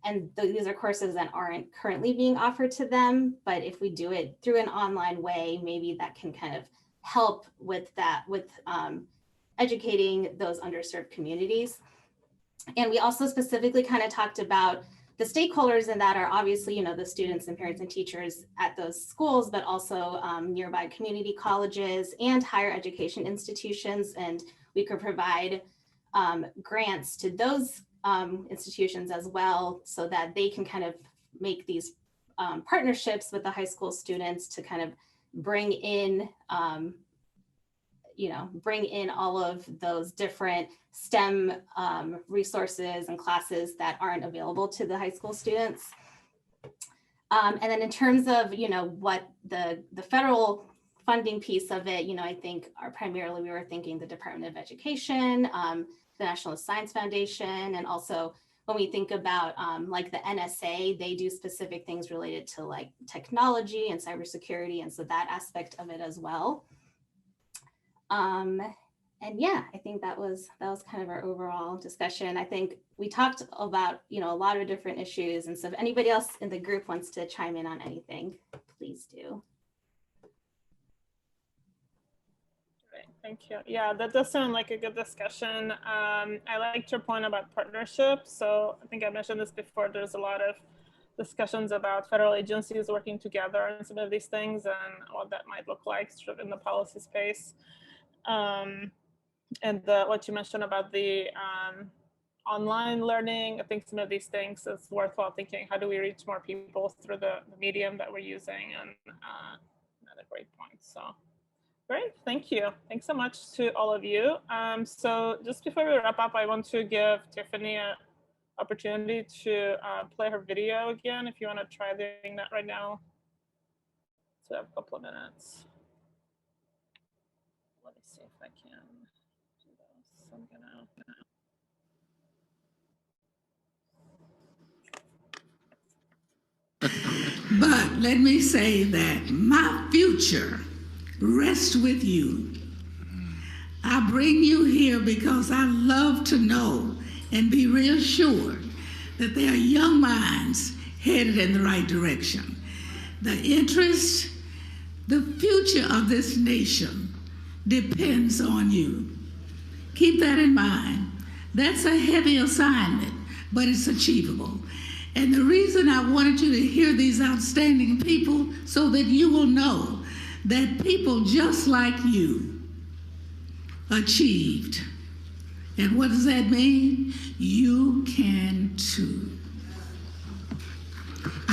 And these are courses that aren't currently being offered to them, but if we do it through an online way, maybe that can kind of help with that, with educating those underserved communities. And we also specifically kind of talked about the stakeholders, and that are obviously, you know, the students and parents and teachers at those schools, but also nearby community colleges and higher education institutions. And we could provide grants to those institutions as well, so that they can kind of make these partnerships with the high school students to kind of bring in, bring in all of those different STEM resources and classes that aren't available to the high school students. And then in terms of, you know, what the federal funding piece of it, you know, I think primarily we were thinking the Department of Education, the National Science Foundation, and also when we think about like the NSA, they do specific things related to like technology and cybersecurity, and so that aspect of it as well. And yeah, I think that was kind of our overall discussion. I think we talked about, you know, a lot of different issues, and so if anybody else in the group wants to chime in on anything, please do. Thank you. Yeah, that does sound like a good discussion. I liked your point about partnerships. So I think I mentioned this before, there's a lot of discussions about federal agencies working together on some of these things and what that might look like sort of in the policy space. And what you mentioned about the online learning, I think some of these things is worthwhile thinking, how do we reach more people through the medium that we're using? And another great point. So. Great, thank you. Thanks so much to all of you. So just before we wrap up, I want to give Tiffany an opportunity to play her video again, if you want to try doing that right now. So I have a couple of minutes. Let me see if I can do this. I'm gonna. But let me say that my future rests with you. I bring you here because I love to know and be reassured that there are young minds headed in the right direction. The interest, the future of this nation depends on you. Keep that in mind. That's a heavy assignment, but it's achievable. And the reason I wanted you to hear these outstanding people so that you will know that people just like you achieved. And what does that mean? You can too.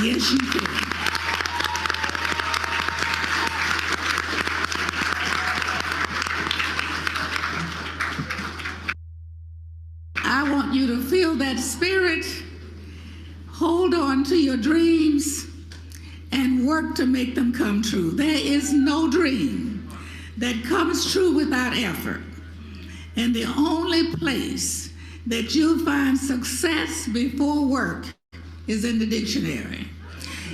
Yes, you can. I want you to feel that spirit, hold on to your dreams, and work to make them come true. There is no dream that comes true without effort. And the only place that you'll find success before work is in the dictionary.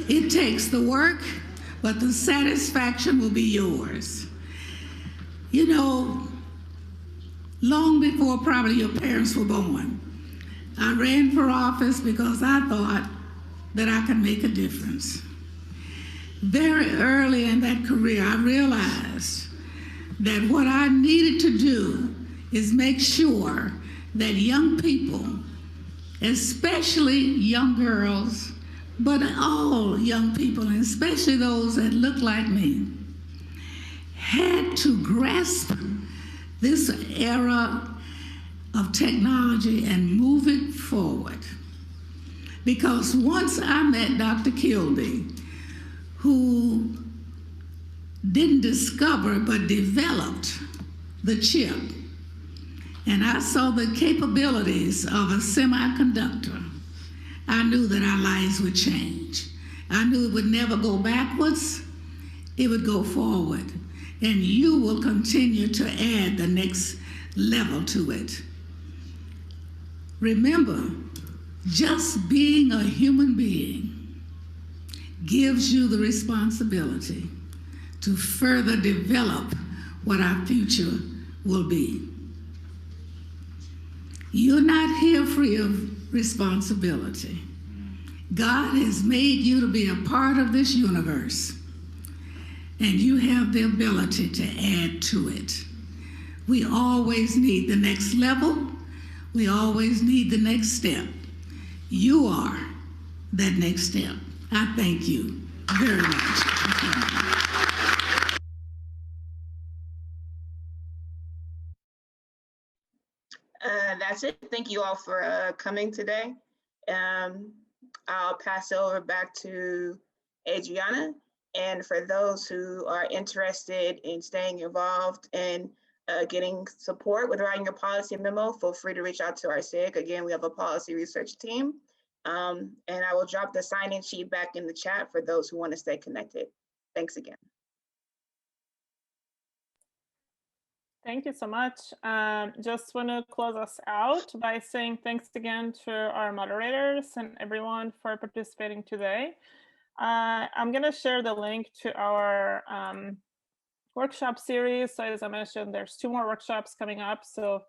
It takes the work, but the satisfaction will be yours. You know, long before probably your parents were born, I ran for office because I thought that I could make a difference. Very early in that career, I realized that what I needed to do is make sure that young people, especially young girls, but all young people, and especially those that look like me, had to grasp this era of technology and move it forward. Because once I met Dr. Kildee, who didn't discover but developed the chip, and I saw the capabilities of a semiconductor, I knew that our lives would change. I knew it would never go backwards, it would go forward. And you will continue to add the next level to it. Remember, just being a human being gives you the responsibility to further develop what our future will be. You're not here free of responsibility. God has made you to be a part of this universe, and you have the ability to add to it. We always need the next level. We always need the next step. You are that next step. I thank you very much. That's it. Thank you all for coming today. I'll pass it over back to Adriana. And for those who are interested in staying involved and getting support with writing your policy memo, feel free to reach out to our SIG. Again, we have a policy research team. And I will drop the sign-in sheet back in the chat for those who want to stay connected. Thanks again. Thank you so much. Just want to close us out by saying thanks again to our moderators and everyone for participating today. I'm going to share the link to our workshop series. So as I mentioned, there's 2 more workshops coming up. So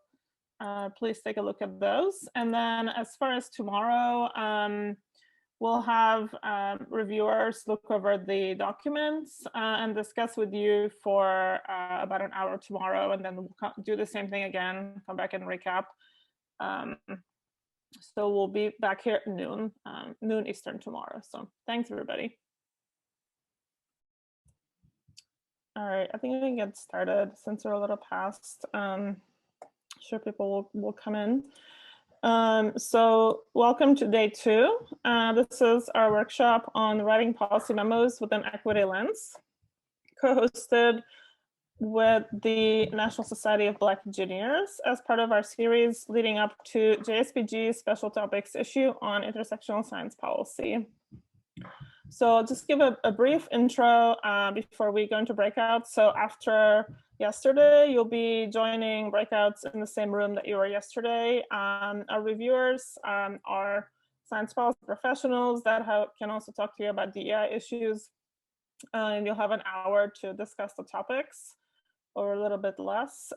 please take a look at those. And then as far as tomorrow, we'll have reviewers look over the documents and discuss with you for about an hour tomorrow, and then we'll do the same thing again, come back and recap. So we'll be back here at noon Eastern tomorrow. So thanks, everybody. All right, I think we can get started since we're a little past. Sure, people will come in. So welcome to day 2. This is our workshop on writing policy memos with an equity lens, co-hosted with the National Society of Black Engineers as part of our series leading up to JSPG's special topics issue on intersectional science policy. So I'll just give a brief intro before we go into breakouts. So after yesterday, you'll be joining breakouts in the same room that you were yesterday. Our reviewers are science policy professionals that can also talk to you about DEI issues. And you'll have an hour to discuss the topics, or a little bit less.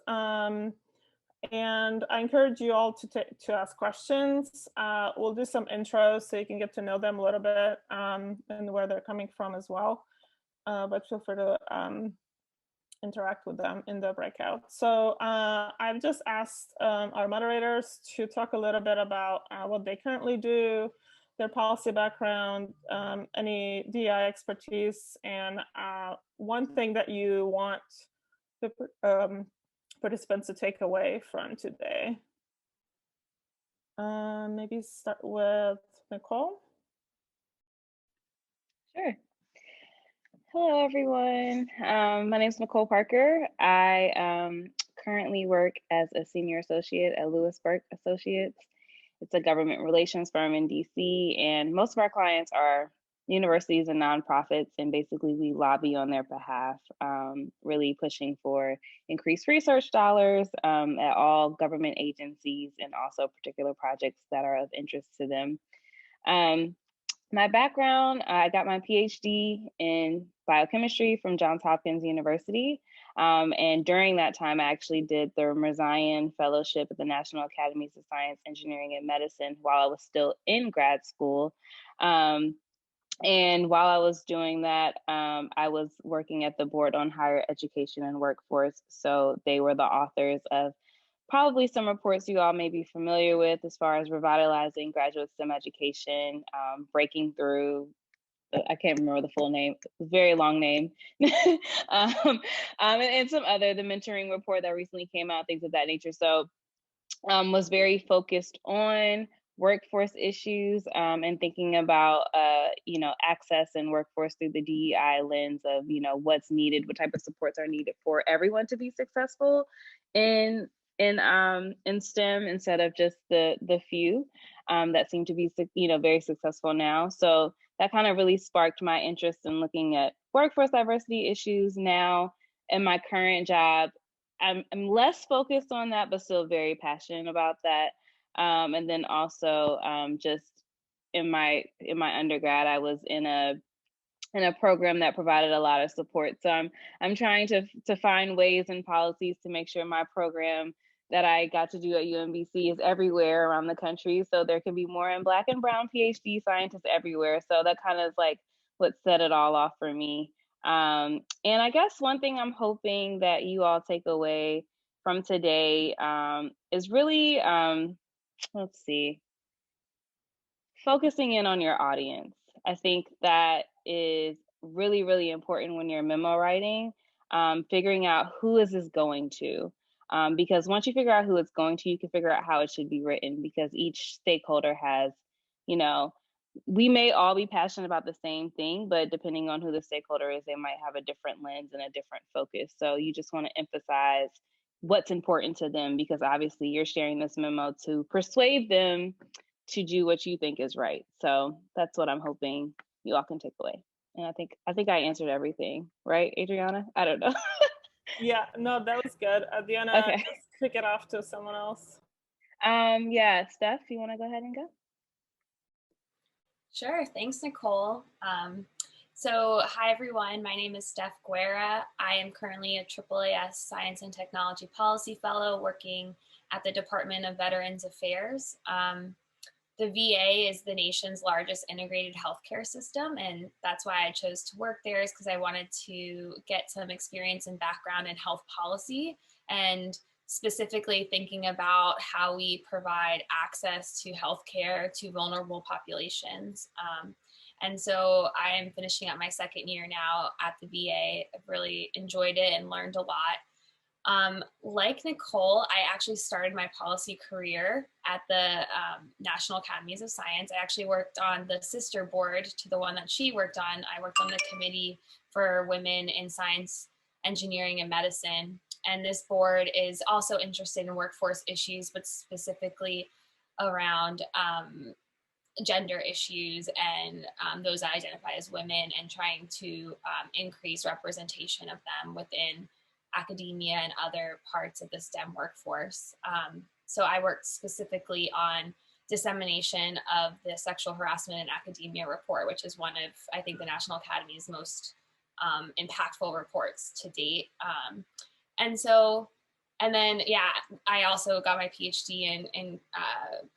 And I encourage you all to ask questions. We'll do some intros so you can get to know them a little bit and where they're coming from as well. But feel free to interact with them in the breakout. So I've just asked our moderators to talk a little bit about what they currently do, their policy background, any DEI expertise, and one thing that you want the participants to take away from today. Maybe start with Nicole. Sure. Hello, everyone. My name is Nicole Parker. I currently work as a senior associate at Lewis Burke Associates. It's a government relations firm in DC, and most of our clients are universities and nonprofits, and basically we lobby on their behalf, really pushing for increased research dollars at all government agencies and also particular projects that are of interest to them. My background, I got my PhD in biochemistry from Johns Hopkins University. And during that time, I actually did the Mirzayan Fellowship at the National Academies of Science, Engineering, and Medicine while I was still in grad school. And while I was doing that, I was working at the Board on Higher Education and Workforce. So they were the authors of probably some reports you all may be familiar with as far as revitalizing graduate STEM education, breaking through, I can't remember the full name, very long name, and some other, the mentoring report that recently came out, things of that nature. So was very focused on workforce issues and thinking about, access and workforce through the DEI lens of, what's needed, what type of supports are needed for everyone to be successful in STEM instead of just the few that seem to be, very successful now. So that kind of really sparked my interest in looking at workforce diversity issues now in my current job. I'm less focused on that, but still very passionate about that. And then also just in my undergrad, I was in a program that provided a lot of support. So I'm trying to find ways and policies to make sure my program that I got to do at UMBC is everywhere around the country. So there can be more in Black and Brown PhD scientists everywhere. So that kind of is like what set it all off for me. And I guess one thing I'm hoping that you all take away from today is really, focusing in on your audience. I think that is really, really important when you're memo writing, figuring out who is this going to. Because once you figure out who it's going to, you can figure out how it should be written, because each stakeholder has, we may all be passionate about the same thing, but depending on who the stakeholder is, they might have a different lens and a different focus. So you just want to emphasize what's important to them, because obviously you're sharing this memo to persuade them to do what you think is right. So that's what I'm hoping you all can take away. And I think I answered everything, right, Adriana? I don't know. Yeah, no, that was good. Adriana, Okay. just kick it off to someone else. Yeah, Steph, you want to go ahead and go? Sure, thanks, Nicole. So hi, everyone. My name is Steph Guerra. I am currently a AAAS Science and Technology Policy Fellow working at the Department of Veterans Affairs. The VA is the nation's largest integrated healthcare system, and that's why I chose to work there, is because I wanted to get some experience and background in health policy, and specifically thinking about how we provide access to healthcare to vulnerable populations. And so I'm finishing up my second year now at the VA. I've really enjoyed it and learned a lot. Like Nicole, I actually started my policy career at the National Academies of Science. I actually worked on the sister board to the one that she worked on. I worked on the Committee for Women in Science, Engineering, and Medicine. And this board is also interested in workforce issues, but specifically around gender issues and those that identify as women, and trying to increase representation of them within academia and other parts of the STEM workforce. So I worked specifically on dissemination of the Sexual Harassment in Academia report, which is one of, I think, the National Academy's most impactful reports to date. And then, yeah, I also got my PhD in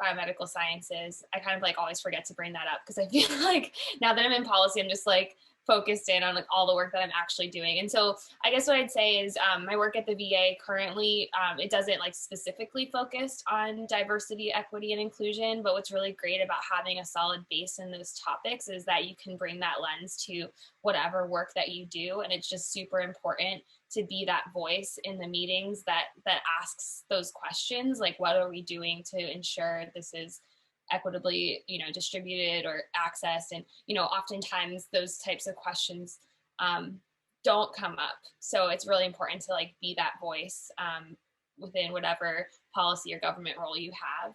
biomedical sciences. I kind of like always forget to bring that up, because I feel like now that I'm in policy, I'm just like focused in on like all the work that I'm actually doing. And so I guess what I'd say is my work at the VA currently, it doesn't like specifically focus on diversity, equity, and inclusion, but what's really great about having a solid base in those topics is that you can bring that lens to whatever work that you do. And it's just super important to be that voice in the meetings that asks those questions, like what are we doing to ensure this is equitably, distributed or accessed. And, oftentimes those types of questions don't come up. So it's really important to like be that voice within whatever policy or government role you have.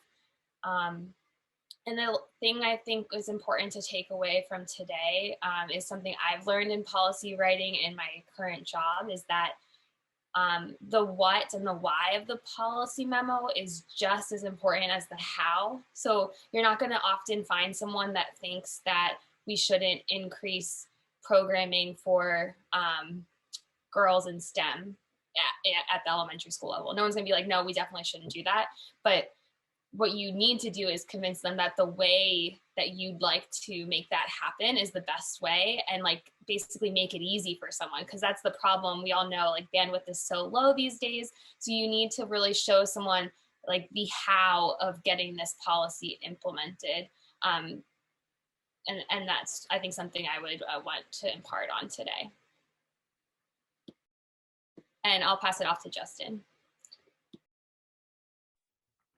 And the thing I think is important to take away from today is something I've learned in policy writing in my current job, is that the what and the why of the policy memo is just as important as the how. So you're not going to often find someone that thinks that we shouldn't increase programming for girls in STEM at the elementary school level. No one's going to be like, no, we definitely shouldn't do that. But what you need to do is convince them that the way that you'd like to make that happen is the best way, and like basically make it easy for someone, because that's the problem. We all know like bandwidth is so low these days. So you need to really show someone like the how of getting this policy implemented. And that's, I think, something I would want to impart on today. And I'll pass it off to Justin.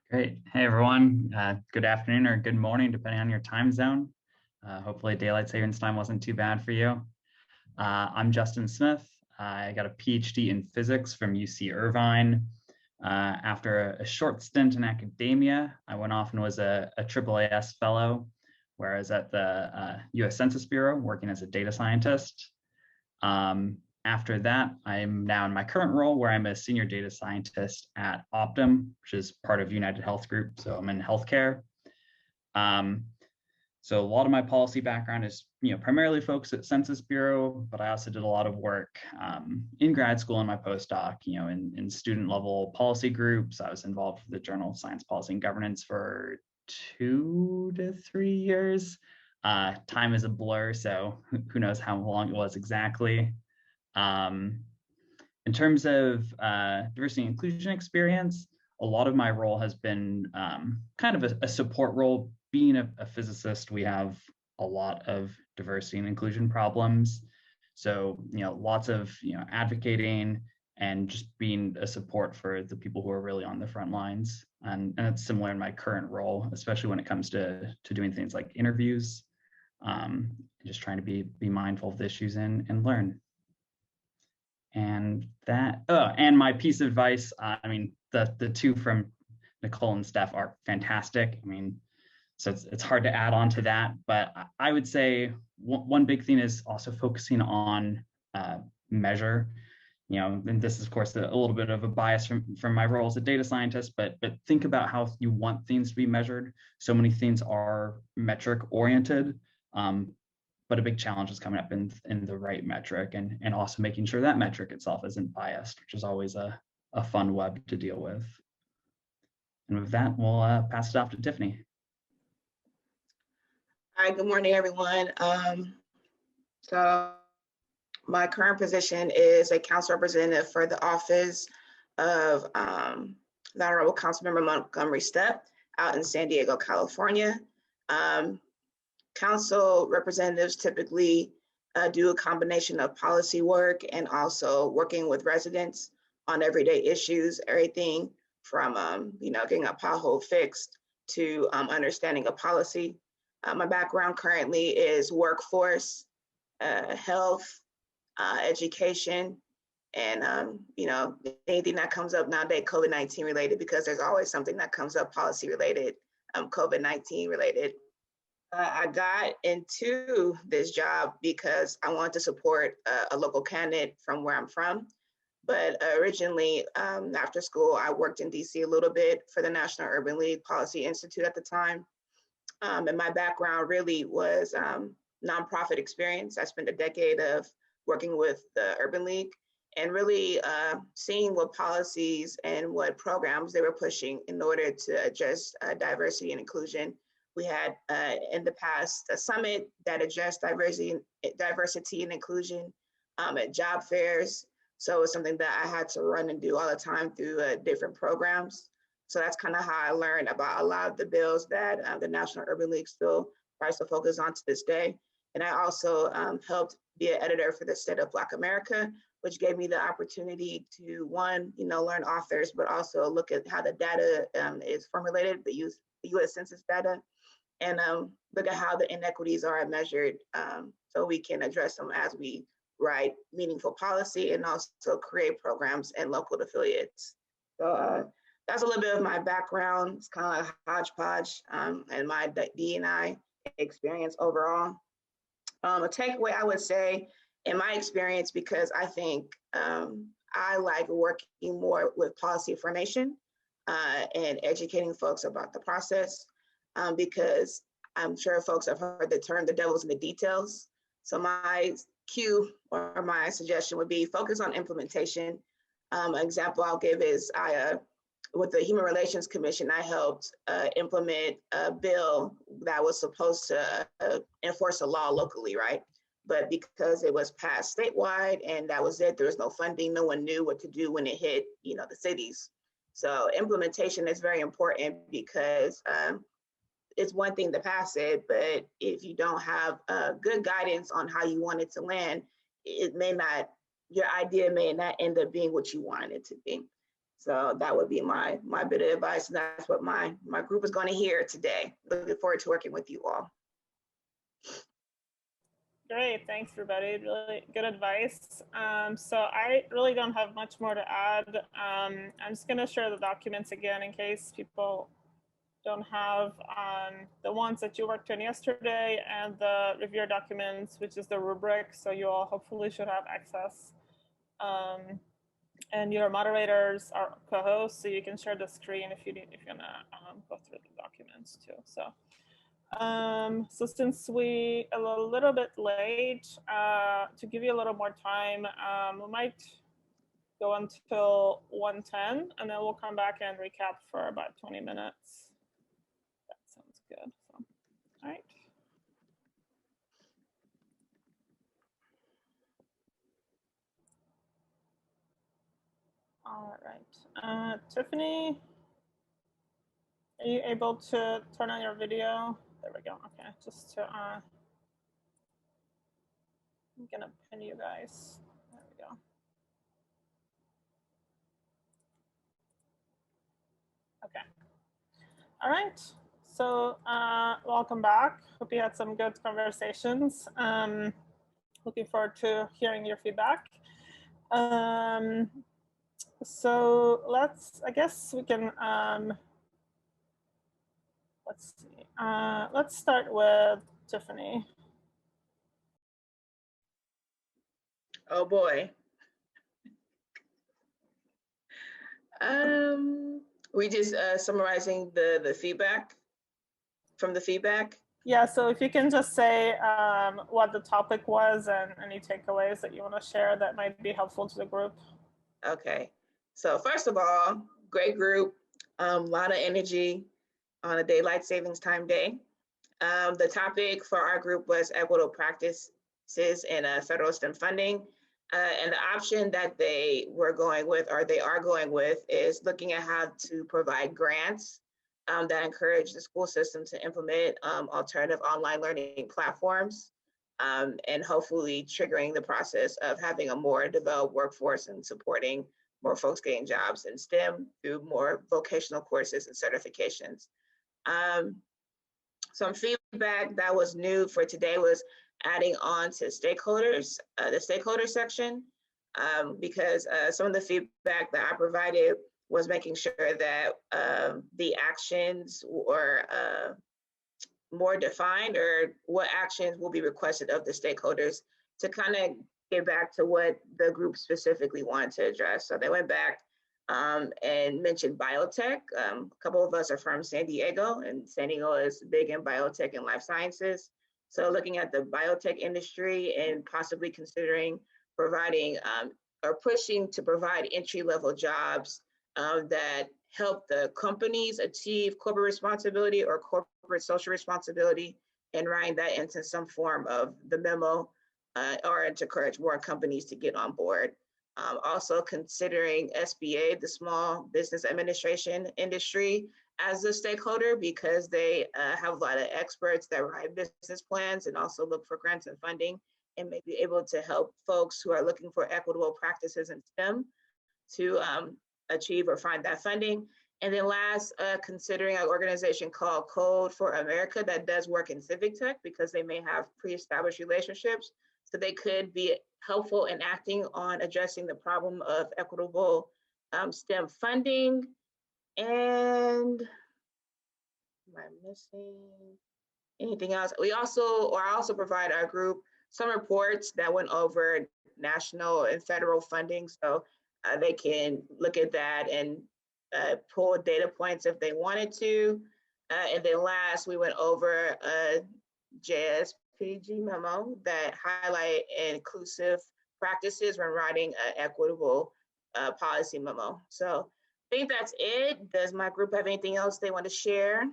Great. Hey, everyone. Good afternoon or good morning, depending on your time zone. Hopefully daylight savings time wasn't too bad for you. I'm Justin Smith. I got a PhD in physics from UC Irvine. After a short stint in academia, I went off and was a AAAS fellow, where I was at the US Census Bureau working as a data scientist. After that, I'm now in my current role where I'm a senior data scientist at Optum, which is part of United Health Group. So I'm in healthcare. So a lot of my policy background is, primarily focused at Census Bureau, but I also did a lot of work in grad school and my postdoc, in student level policy groups. I was involved with the Journal of Science Policy and Governance for 2 to 3 years. Time is a blur, so who knows how long it was exactly. In terms of diversity and inclusion experience, a lot of my role has been kind of a support role. Being a physicist, we have a lot of diversity and inclusion problems. So, lots of, advocating and just being a support for the people who are really on the front lines. And it's similar in my current role, especially when it comes to doing things like interviews, just trying to be mindful of the issues and learn. And that, and my piece of advice, the two from Nicole and Steph are fantastic. So it's hard to add on to that, but I would say one big thing is also focusing on measure. And this is of course a little bit of a bias from my role as a data scientist, but think about how you want things to be measured. So many things are metric oriented, but a big challenge is coming up in the right metric and also making sure that metric itself isn't biased, which is always a fun web to deal with. And with that, we'll pass it off to Tiffany. Hi, good morning, everyone. So my current position is a council representative for the office of the Honorable Councilmember Montgomery Stepp out in San Diego, California. Council representatives typically do a combination of policy work and also working with residents on everyday issues, everything from getting a pothole fixed to understanding a policy. My background currently is workforce, health, education, and anything that comes up nowadays COVID-19 related, because there's always something that comes up policy related, COVID-19 related. I got into this job because I wanted to support a local candidate from where I'm from. But originally, after school, I worked in DC a little bit for the National Urban League Policy Institute at the time. And my background really was nonprofit experience. I spent a decade of working with the Urban League and really seeing what policies and what programs they were pushing in order to address diversity and inclusion. We had in the past a summit that addressed diversity and inclusion at job fairs. So it's something that I had to run and do all the time through different programs. So that's kind of how I learned about a lot of the bills that the National Urban League still tries to focus on to this day. And I also helped be an editor for the State of Black America, which gave me the opportunity to, one, learn authors, but also look at how the data is formulated, the US Census data, and look at how the inequities are measured so we can address them as we write meaningful policy and also create programs and local affiliates. So that's a little bit of my background. It's kind of like a hodgepodge and my D&I experience overall. A takeaway I would say in my experience, because I think I like working more with policy formation and educating folks about the process, because I'm sure folks have heard the term, the devil's in the details. So my cue or my suggestion would be focus on implementation. An example I'll give is with the Human Relations Commission, I helped implement a bill that was supposed to enforce a law locally, right? But because it was passed statewide and that was it, there was no funding, no one knew what to do when it hit, the cities. So implementation is very important because it's one thing to pass it, but if you don't have good guidance on how you want it to land, your idea may not end up being what you wanted it to be. So that would be my bit of advice, and that's what my group is going to hear today. Looking forward to working with you all. Great, thanks everybody, really good advice. So I really don't have much more to add. I'm just going to share the documents again in case people don't have the ones that you worked on yesterday, and the review documents, which is the rubric. So you all hopefully should have access. And your moderators are co-hosts, so you can share the screen if you want to go through the documents too. So since we a little bit late, to give you a little more time, we might go until 1:10, and then we'll come back and recap for about 20 minutes. That sounds good. So, all right. All right, Tiffany, are you able to turn on your video? There we go. Okay, just to I'm gonna pin you guys. There we go. Okay. All right. So welcome back. Hope you had some good conversations. Looking forward to hearing your feedback. So I guess we can, let's see. Let's start with Tiffany. Oh boy. We just summarizing the feedback from the feedback. Yeah, so if you can just say what the topic was and any takeaways that you want to share that might be helpful to the group. Okay, so first of all, great group, a lot of energy on a daylight savings time day. The topic for our group was equitable practices in federal STEM funding. And the option that they were going with, or they are going with, is looking at how to provide grants that encourage the school system to implement alternative online learning platforms, and hopefully triggering the process of having a more developed workforce and supporting more folks getting jobs in STEM through more vocational courses and certifications. Some feedback that was new for today was adding on to stakeholders, the stakeholder section, because some of the feedback that I provided was making sure that the actions were more defined, or what actions will be requested of the stakeholders to kind of get back to what the group specifically wanted to address. So they went back and mentioned biotech. A couple of us are from San Diego, and San Diego is big in biotech and life sciences. So looking at the biotech industry and possibly considering providing or pushing to provide entry-level jobs that help the companies achieve corporate responsibility or corporate social responsibility, and writing that into some form of the memo, or to encourage more companies to get on board. Also considering SBA, the Small Business Administration industry, as a stakeholder, because they have a lot of experts that write business plans and also look for grants and funding, and may be able to help folks who are looking for equitable practices in STEM to achieve or find that funding. And then last, considering an organization called Code for America that does work in civic tech, because they may have pre-established relationships, so they could be helpful in acting on addressing the problem of equitable STEM funding And am I missing anything else? I also provide our group some reports that went over national and federal funding, so they can look at that and pull data points if they wanted to. And then last, we went over a Jspg memo that highlight inclusive practices when writing an equitable policy memo. So I think that's it. Does my group have anything else they want to share?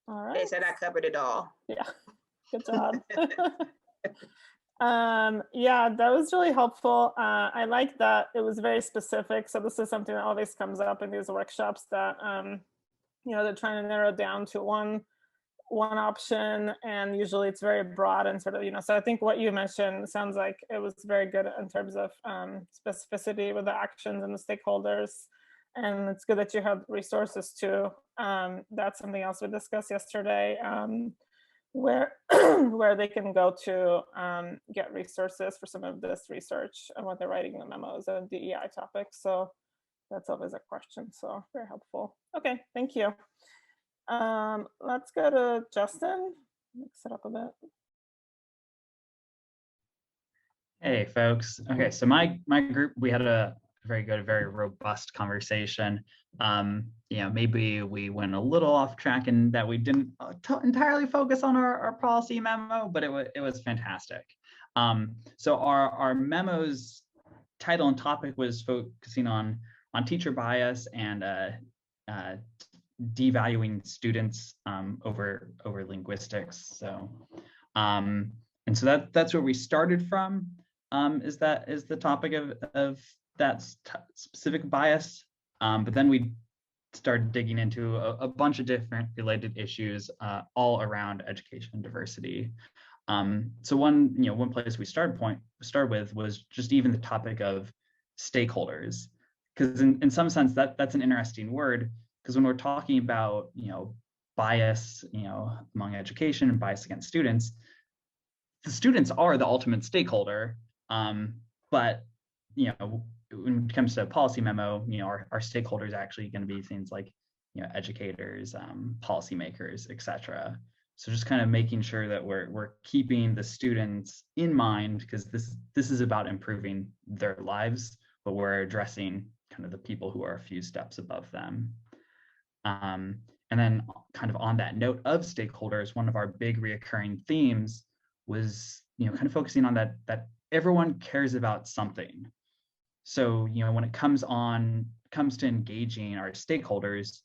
All right. They said I covered it all. Yeah, good job. Yeah, that was really helpful. I like that it was very specific. So this is something that always comes up in these workshops, that you know, they're trying to narrow down to one option, and usually it's very broad and sort of, you know, so I think what you mentioned sounds like it was very good in terms of specificity with the actions and the stakeholders. And it's good that you have resources too. That's something else we discussed yesterday, where where they can go to get resources for some of this research and when they're writing the memos and DEI topics. So that's always a question. So very helpful. Okay, thank you. Let's go to Justin. Mix it up a bit. Hey folks. Okay, so my group, we had a very good, very robust conversation. You know, maybe we went a little off track in that we didn't entirely focus on our policy memo, but it was fantastic. So our memo's title and topic was focusing on teacher bias and devaluing students over linguistics. So and so that's where we started from. Is the topic of that specific bias, but then we started digging into a bunch of different related issues all around education and diversity. So one place we start with was just even the topic of stakeholders, because in some sense that's an interesting word, because when we're talking about bias among education and bias against students, the students are the ultimate stakeholder, but when it comes to a policy memo, our stakeholders are actually going to be things like educators, policymakers, etc. So just kind of making sure that we're keeping the students in mind, because this is about improving their lives, but we're addressing kind of the people who are a few steps above them. And then kind of on that note of stakeholders, one of our big reoccurring themes was kind of focusing on that everyone cares about something. So when it comes to engaging our stakeholders,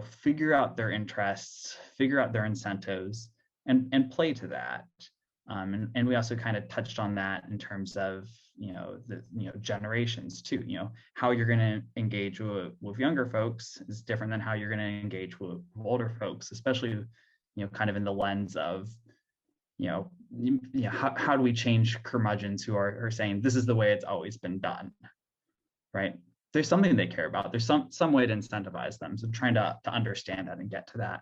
figure out their interests, figure out their incentives, and play to that. And we also kind of touched on that in terms of generations too. How you're going to engage with younger folks is different than how you're going to engage with older folks, especially kind of in the lens of how do we change curmudgeons who are saying this is the way it's always been done, right? There's something they care about. There's some way to incentivize them. So trying to understand that and get to that,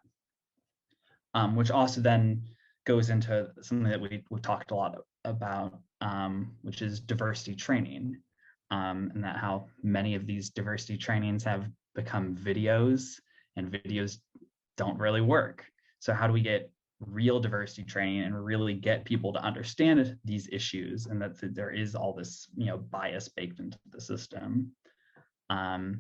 which also then goes into something that we talked a lot about, which is diversity training, and that how many of these diversity trainings have become videos, and videos don't really work. So how do we get real diversity training and really get people to understand these issues, and that there is all this bias baked into the system? And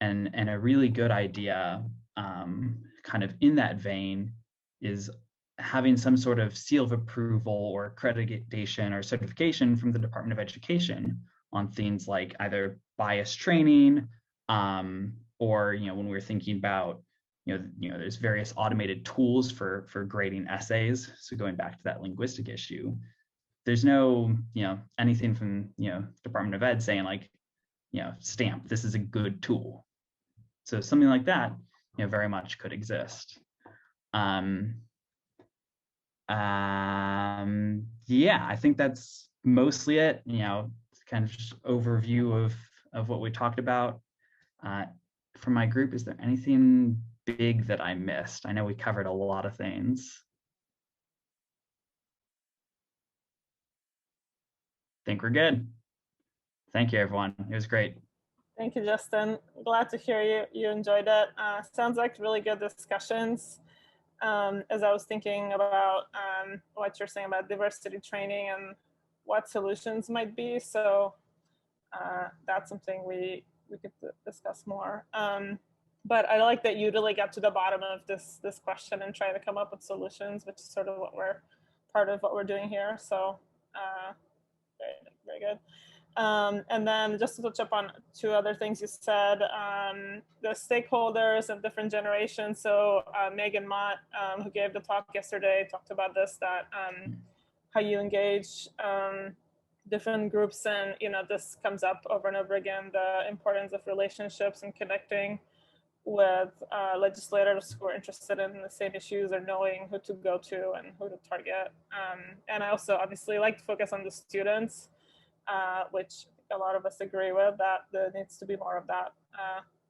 a really good idea kind of in that vein is having some sort of seal of approval or accreditation or certification from the Department of Education on things like either bias training, or when we're thinking about there's various automated tools for grading essays. So going back to that linguistic issue, there's no anything from Department of Ed saying like stamp, this is a good tool. So something like that very much could exist. Yeah, I think that's mostly it. Kind of just overview of what we talked about. For my group, is there anything big that I missed? I know we covered a lot of things. think we're good. Thank you, everyone. It was great. Thank you, Justin. Glad to hear you enjoyed it. Sounds like really good discussions. As I was thinking about what you're saying about diversity training and what solutions might be. So that's something we could discuss more. But I like that you really got to the bottom of this question and try to come up with solutions, which is sort of part of what we're doing here. So very good. And then just to touch up on two other things you said, the stakeholders of different generations. So Megan Mott, who gave the talk yesterday, talked about this, that how you engage different groups, and this comes up over and over again, the importance of relationships and connecting with legislators who are interested in the same issues, or knowing who to go to and who to target. And I also obviously like to focus on the students, which a lot of us agree with, that there needs to be more of that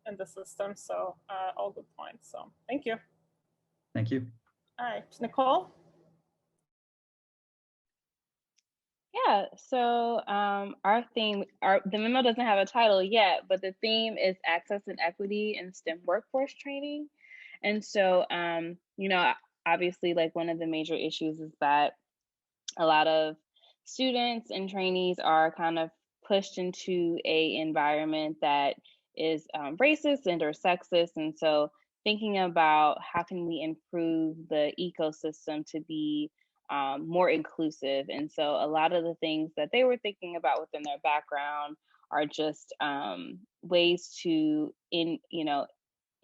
in the system. So all good points. So thank you. Thank you. All right, Nicole. Yeah, so our theme, the memo doesn't have a title yet, but the theme is access and equity in STEM workforce training. And so, obviously, like, one of the major issues is that a lot of students and trainees are kind of pushed into a environment that is racist and or sexist. And so thinking about how can we improve the ecosystem to be more inclusive. And so a lot of the things that they were thinking about within their background are just ways to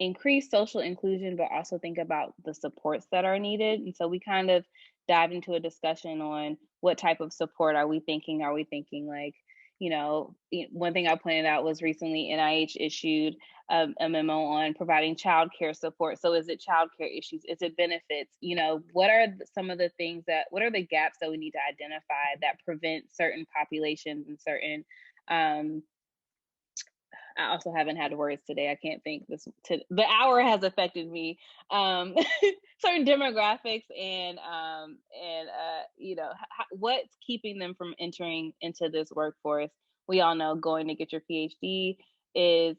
increase social inclusion, but also think about the supports that are needed. And so we kind of dive into a discussion on what type of support are we thinking? Are we thinking like, one thing I pointed out was recently NIH issued a memo on providing childcare support. So is it childcare issues? Is it benefits? What are some of the things what are the gaps that we need to identify that prevent certain populations and certain, I also haven't had words today. I can't think the hour has affected me. Certain demographics and what's keeping them from entering into this workforce. We all know going to get your PhD is,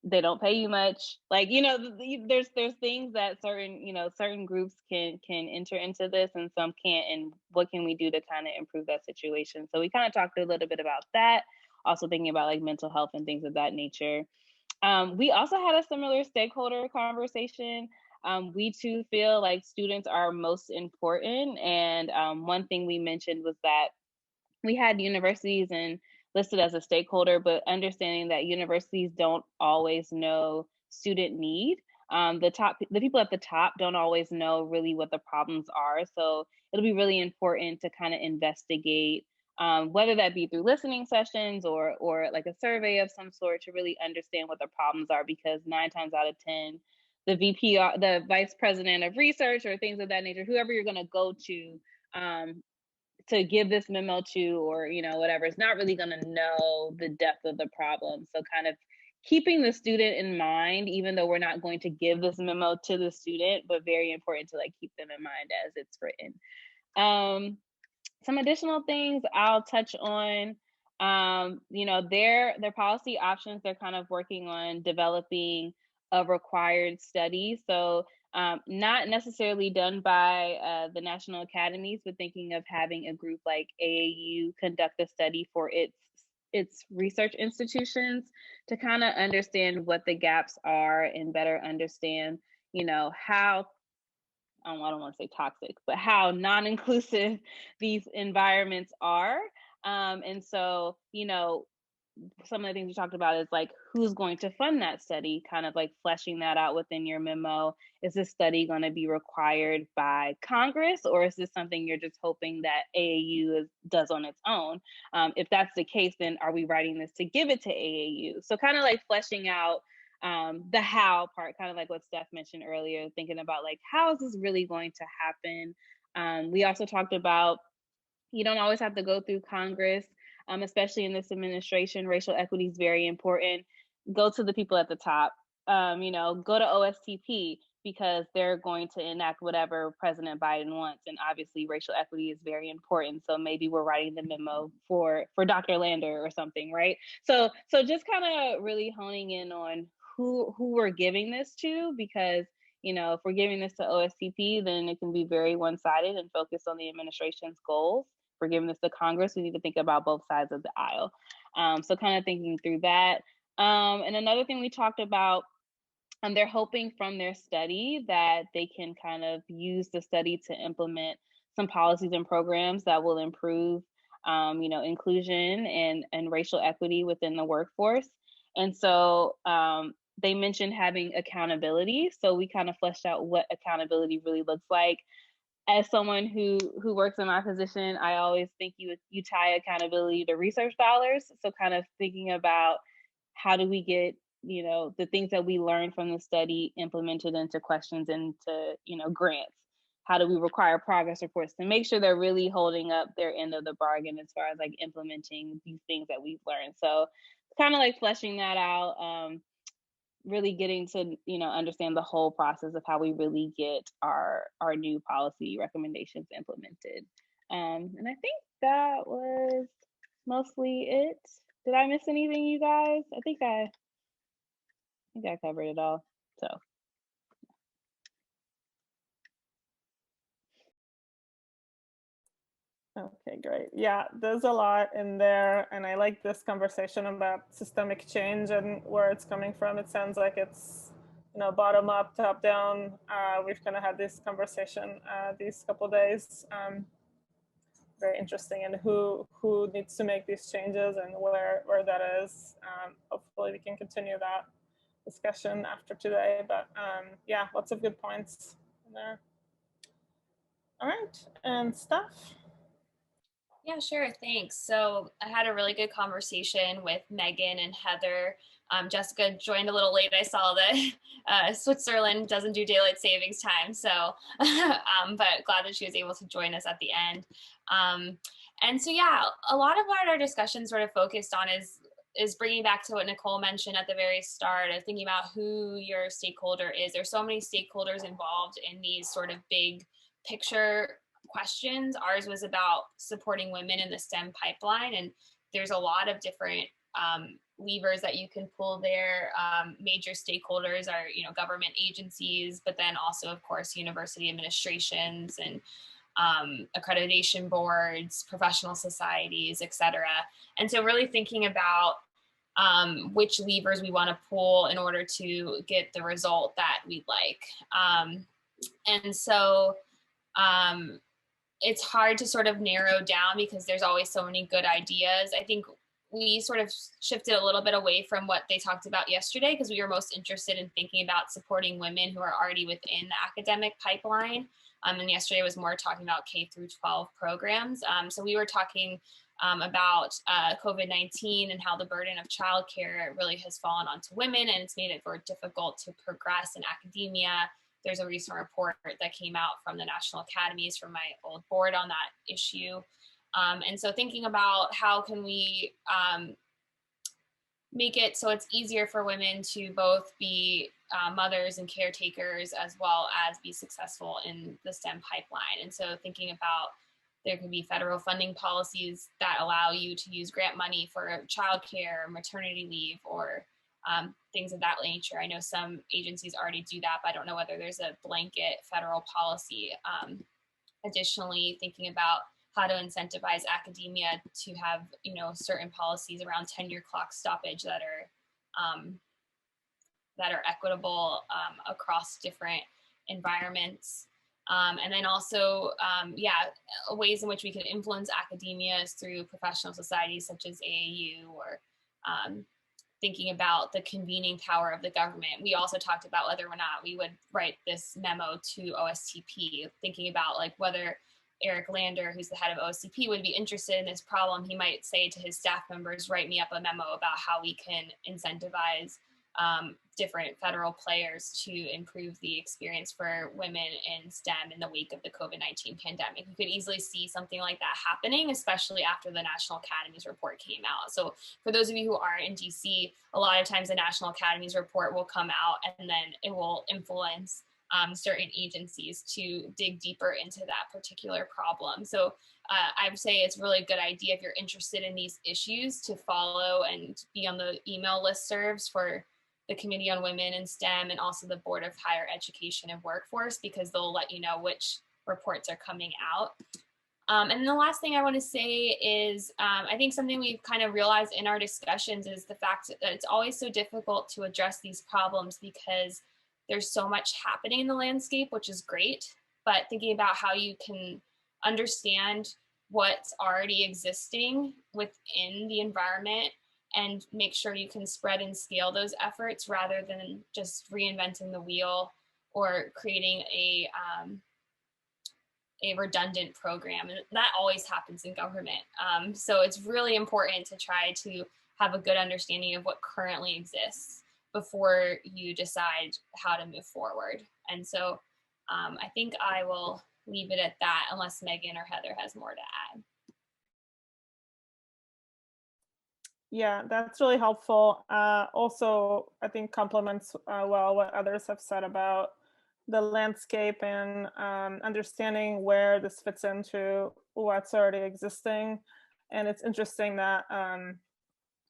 they don't pay you much. Like, there's things that certain groups can enter into this and some can't. And what can we do to kind of improve that situation? So we kind of talked a little bit about that. Also thinking about like mental health and things of that nature. We also had a similar stakeholder conversation. We too feel like students are most important. And one thing we mentioned was that we had universities listed as a stakeholder, but understanding that universities don't always know student need. The people at the top don't always know really what the problems are. So it'll be really important to kind of investigate, whether that be through listening sessions or like a survey of some sort, to really understand what the problems are, because 9 times out of 10, the VP, the vice president of research or things of that nature, whoever you're going to go to give this memo to, or whatever, is not really going to know the depth of the problem. So kind of keeping the student in mind, even though we're not going to give this memo to the student, but very important to like keep them in mind as it's written. Some additional things I'll touch on, their policy options. They're kind of working on developing a required study. So not necessarily done by the national academies, but thinking of having a group like AAU conduct a study for its research institutions to kind of understand what the gaps are and better understand, how, I don't want to say toxic, but how non-inclusive these environments are. And so, some of the things we talked about is like, who's going to fund that study, kind of like fleshing that out within your memo. Is this study going to be required by Congress, or is this something you're just hoping that AAU does on its own? If that's the case, then are we writing this to give it to AAU? So kind of like fleshing out the how part, kind of like what Steph mentioned earlier, thinking about like, how is this really going to happen? We also talked about, you don't always have to go through Congress. Especially in this administration, racial equity is very important. Go to the people at the top. Go to OSTP, because they're going to enact whatever President Biden wants. And obviously racial equity is very important. So maybe we're writing the memo for Dr. Lander or something, right? So just kind of really honing in on who we're giving this to, because, you know, if we're giving this to OSTP, then it can be very one-sided and focus on the administration's goals. If we're giving this to Congress, we need to think about both sides of the aisle. So kind of thinking through that. And another thing we talked about, they're hoping from their study that they can kind of use the study to implement some policies and programs that will improve, you know, inclusion and racial equity within the workforce. And so they mentioned having accountability. So we kind of fleshed out what accountability really looks like. As someone who works in my position, I always think you tie accountability to research dollars. So kind of thinking about how do we get, you know, the things that we learned from the study implemented into questions and to, you know, grants. How do we require progress reports to make sure they're really holding up their end of the bargain as far as like implementing these things that we've learned. So kind of like fleshing that out, really getting to, you know, understand the whole process of how we really get our new policy recommendations implemented. And I think that was mostly it. Did I miss anything, you guys? I think I covered it all. So. Okay, great. Yeah, there's a lot in there, and I like this conversation about systemic change and where it's coming from. It sounds like it's, you know, bottom up, top down. We've kind of had this conversation these couple of days. Very interesting, and who needs to make these changes and where that is. Hopefully, we can continue that discussion after today. But yeah, lots of good points in there. All right, and Steph. Yeah, sure. Thanks. So I had a really good conversation with Megan and Heather. Jessica joined a little late. I saw that Switzerland doesn't do daylight savings time. So, but glad that she was able to join us at the end. And so, yeah, a lot of what our discussion sort of focused on is bringing back to what Nicole mentioned at the very start of thinking about who your stakeholder is. There's so many stakeholders involved in these sort of big picture questions. Ours was about supporting women in the STEM pipeline, and there's a lot of different levers that you can pull there. Major stakeholders are, you know, government agencies, but then also, of course, university administrations and accreditation boards, professional societies, etc. And so really thinking about which levers we want to pull in order to get the result that we'd like. And so it's hard to sort of narrow down because there's always so many good ideas. I think we sort of shifted a little bit away from what they talked about yesterday because we were most interested in thinking about supporting women who are already within the academic pipeline. And yesterday was more talking about K through 12 programs. So we were talking about COVID-19 and how the burden of childcare really has fallen onto women, and it's made it very difficult to progress in academia. There's a recent report that came out from the National Academies from my old board on that issue. And so thinking about how can we make it so it's easier for women to both be mothers and caretakers as well as be successful in the STEM pipeline. And so thinking about there could be federal funding policies that allow you to use grant money for childcare, maternity leave, or things of that nature. I know some agencies already do that, but I don't know whether there's a blanket federal policy. Additionally, thinking about how to incentivize academia to have, you know, certain policies around tenure clock stoppage that are equitable across different environments. And then also, ways in which we can influence academia is through professional societies such as AAU, or thinking about the convening power of the government. We also talked about whether or not we would write this memo to OSTP, thinking about like whether Eric Lander, who's the head of OSTP, would be interested in this problem. He might say to his staff members, write me up a memo about how we can incentivize different federal players to improve the experience for women in STEM in the wake of the COVID-19 pandemic. You could easily see something like that happening, especially after the National Academies report came out. So for those of you who are in DC, a lot of times the National Academies report will come out and then it will influence certain agencies to dig deeper into that particular problem. So I would say it's really a good idea if you're interested in these issues to follow and be on the email listservs for the Committee on Women in STEM and also the Board of Higher Education and Workforce, because they'll let you know which reports are coming out. And the last thing I want to say is I think something we've kind of realized in our discussions is the fact that it's always so difficult to address these problems because there's so much happening in the landscape, which is great, but thinking about how you can understand what's already existing within the environment and make sure you can spread and scale those efforts rather than just reinventing the wheel or creating a redundant program. And that always happens in government. So it's really important to try to have a good understanding of what currently exists before you decide how to move forward. And so I think I will leave it at that unless Megan or Heather has more to add. Yeah, that's really helpful. Also, I think complements well what others have said about the landscape and understanding where this fits into what's already existing. And it's interesting that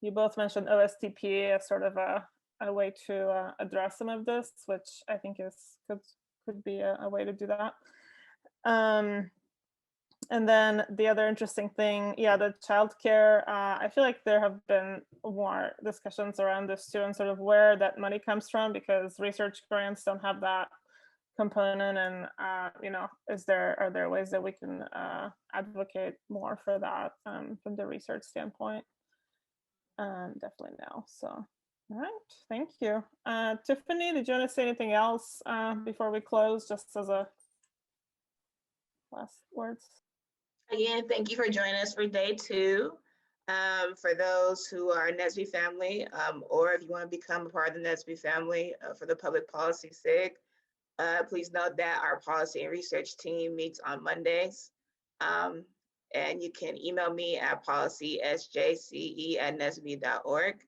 you both mentioned OSTP as sort of a way to address some of this, which I think could be a way to do that. And then the other interesting thing, the childcare, I feel like there have been more discussions around this too, and sort of where that money comes from, because research grants don't have that component. And are there ways that we can advocate more for that from the research standpoint? Definitely no. So, all right, thank you. Tiffany, did you want to say anything else before we close, just as a last words? Again, thank you for joining us for day 2. For those who are NSBE family, or if you want to become a part of the NSBE family for the Public Policy Sig, please note that our policy and research team meets on Mondays. And you can email me at policysjce@nsbe.org.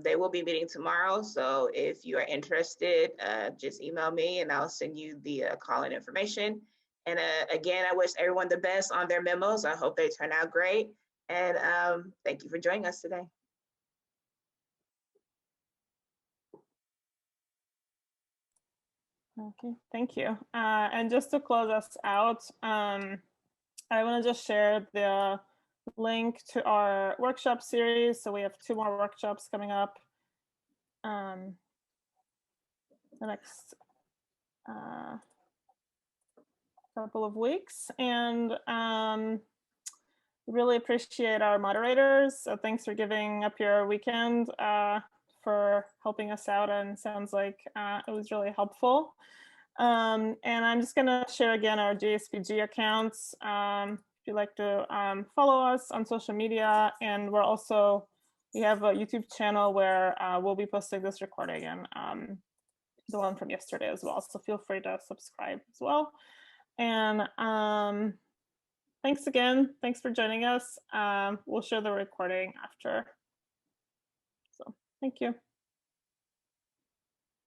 They will be meeting tomorrow, so if you are interested, just email me and I'll send you the call-in information. And again, I wish everyone the best on their memos. I hope they turn out great. And thank you for joining us today. Okay, thank you. And just to close us out, I want to just share the link to our workshop series. So we have 2 more workshops coming up the next couple of weeks. And really appreciate our moderators. So thanks for giving up your weekend for helping us out, and sounds like it was really helpful. And I'm just going to share again our Jspg accounts. If you'd like to follow us on social media, and we have a YouTube channel where we'll be posting this recording and the one from yesterday as well. So feel free to subscribe as well. And thanks again. Thanks for joining us. We'll share the recording after. So thank you.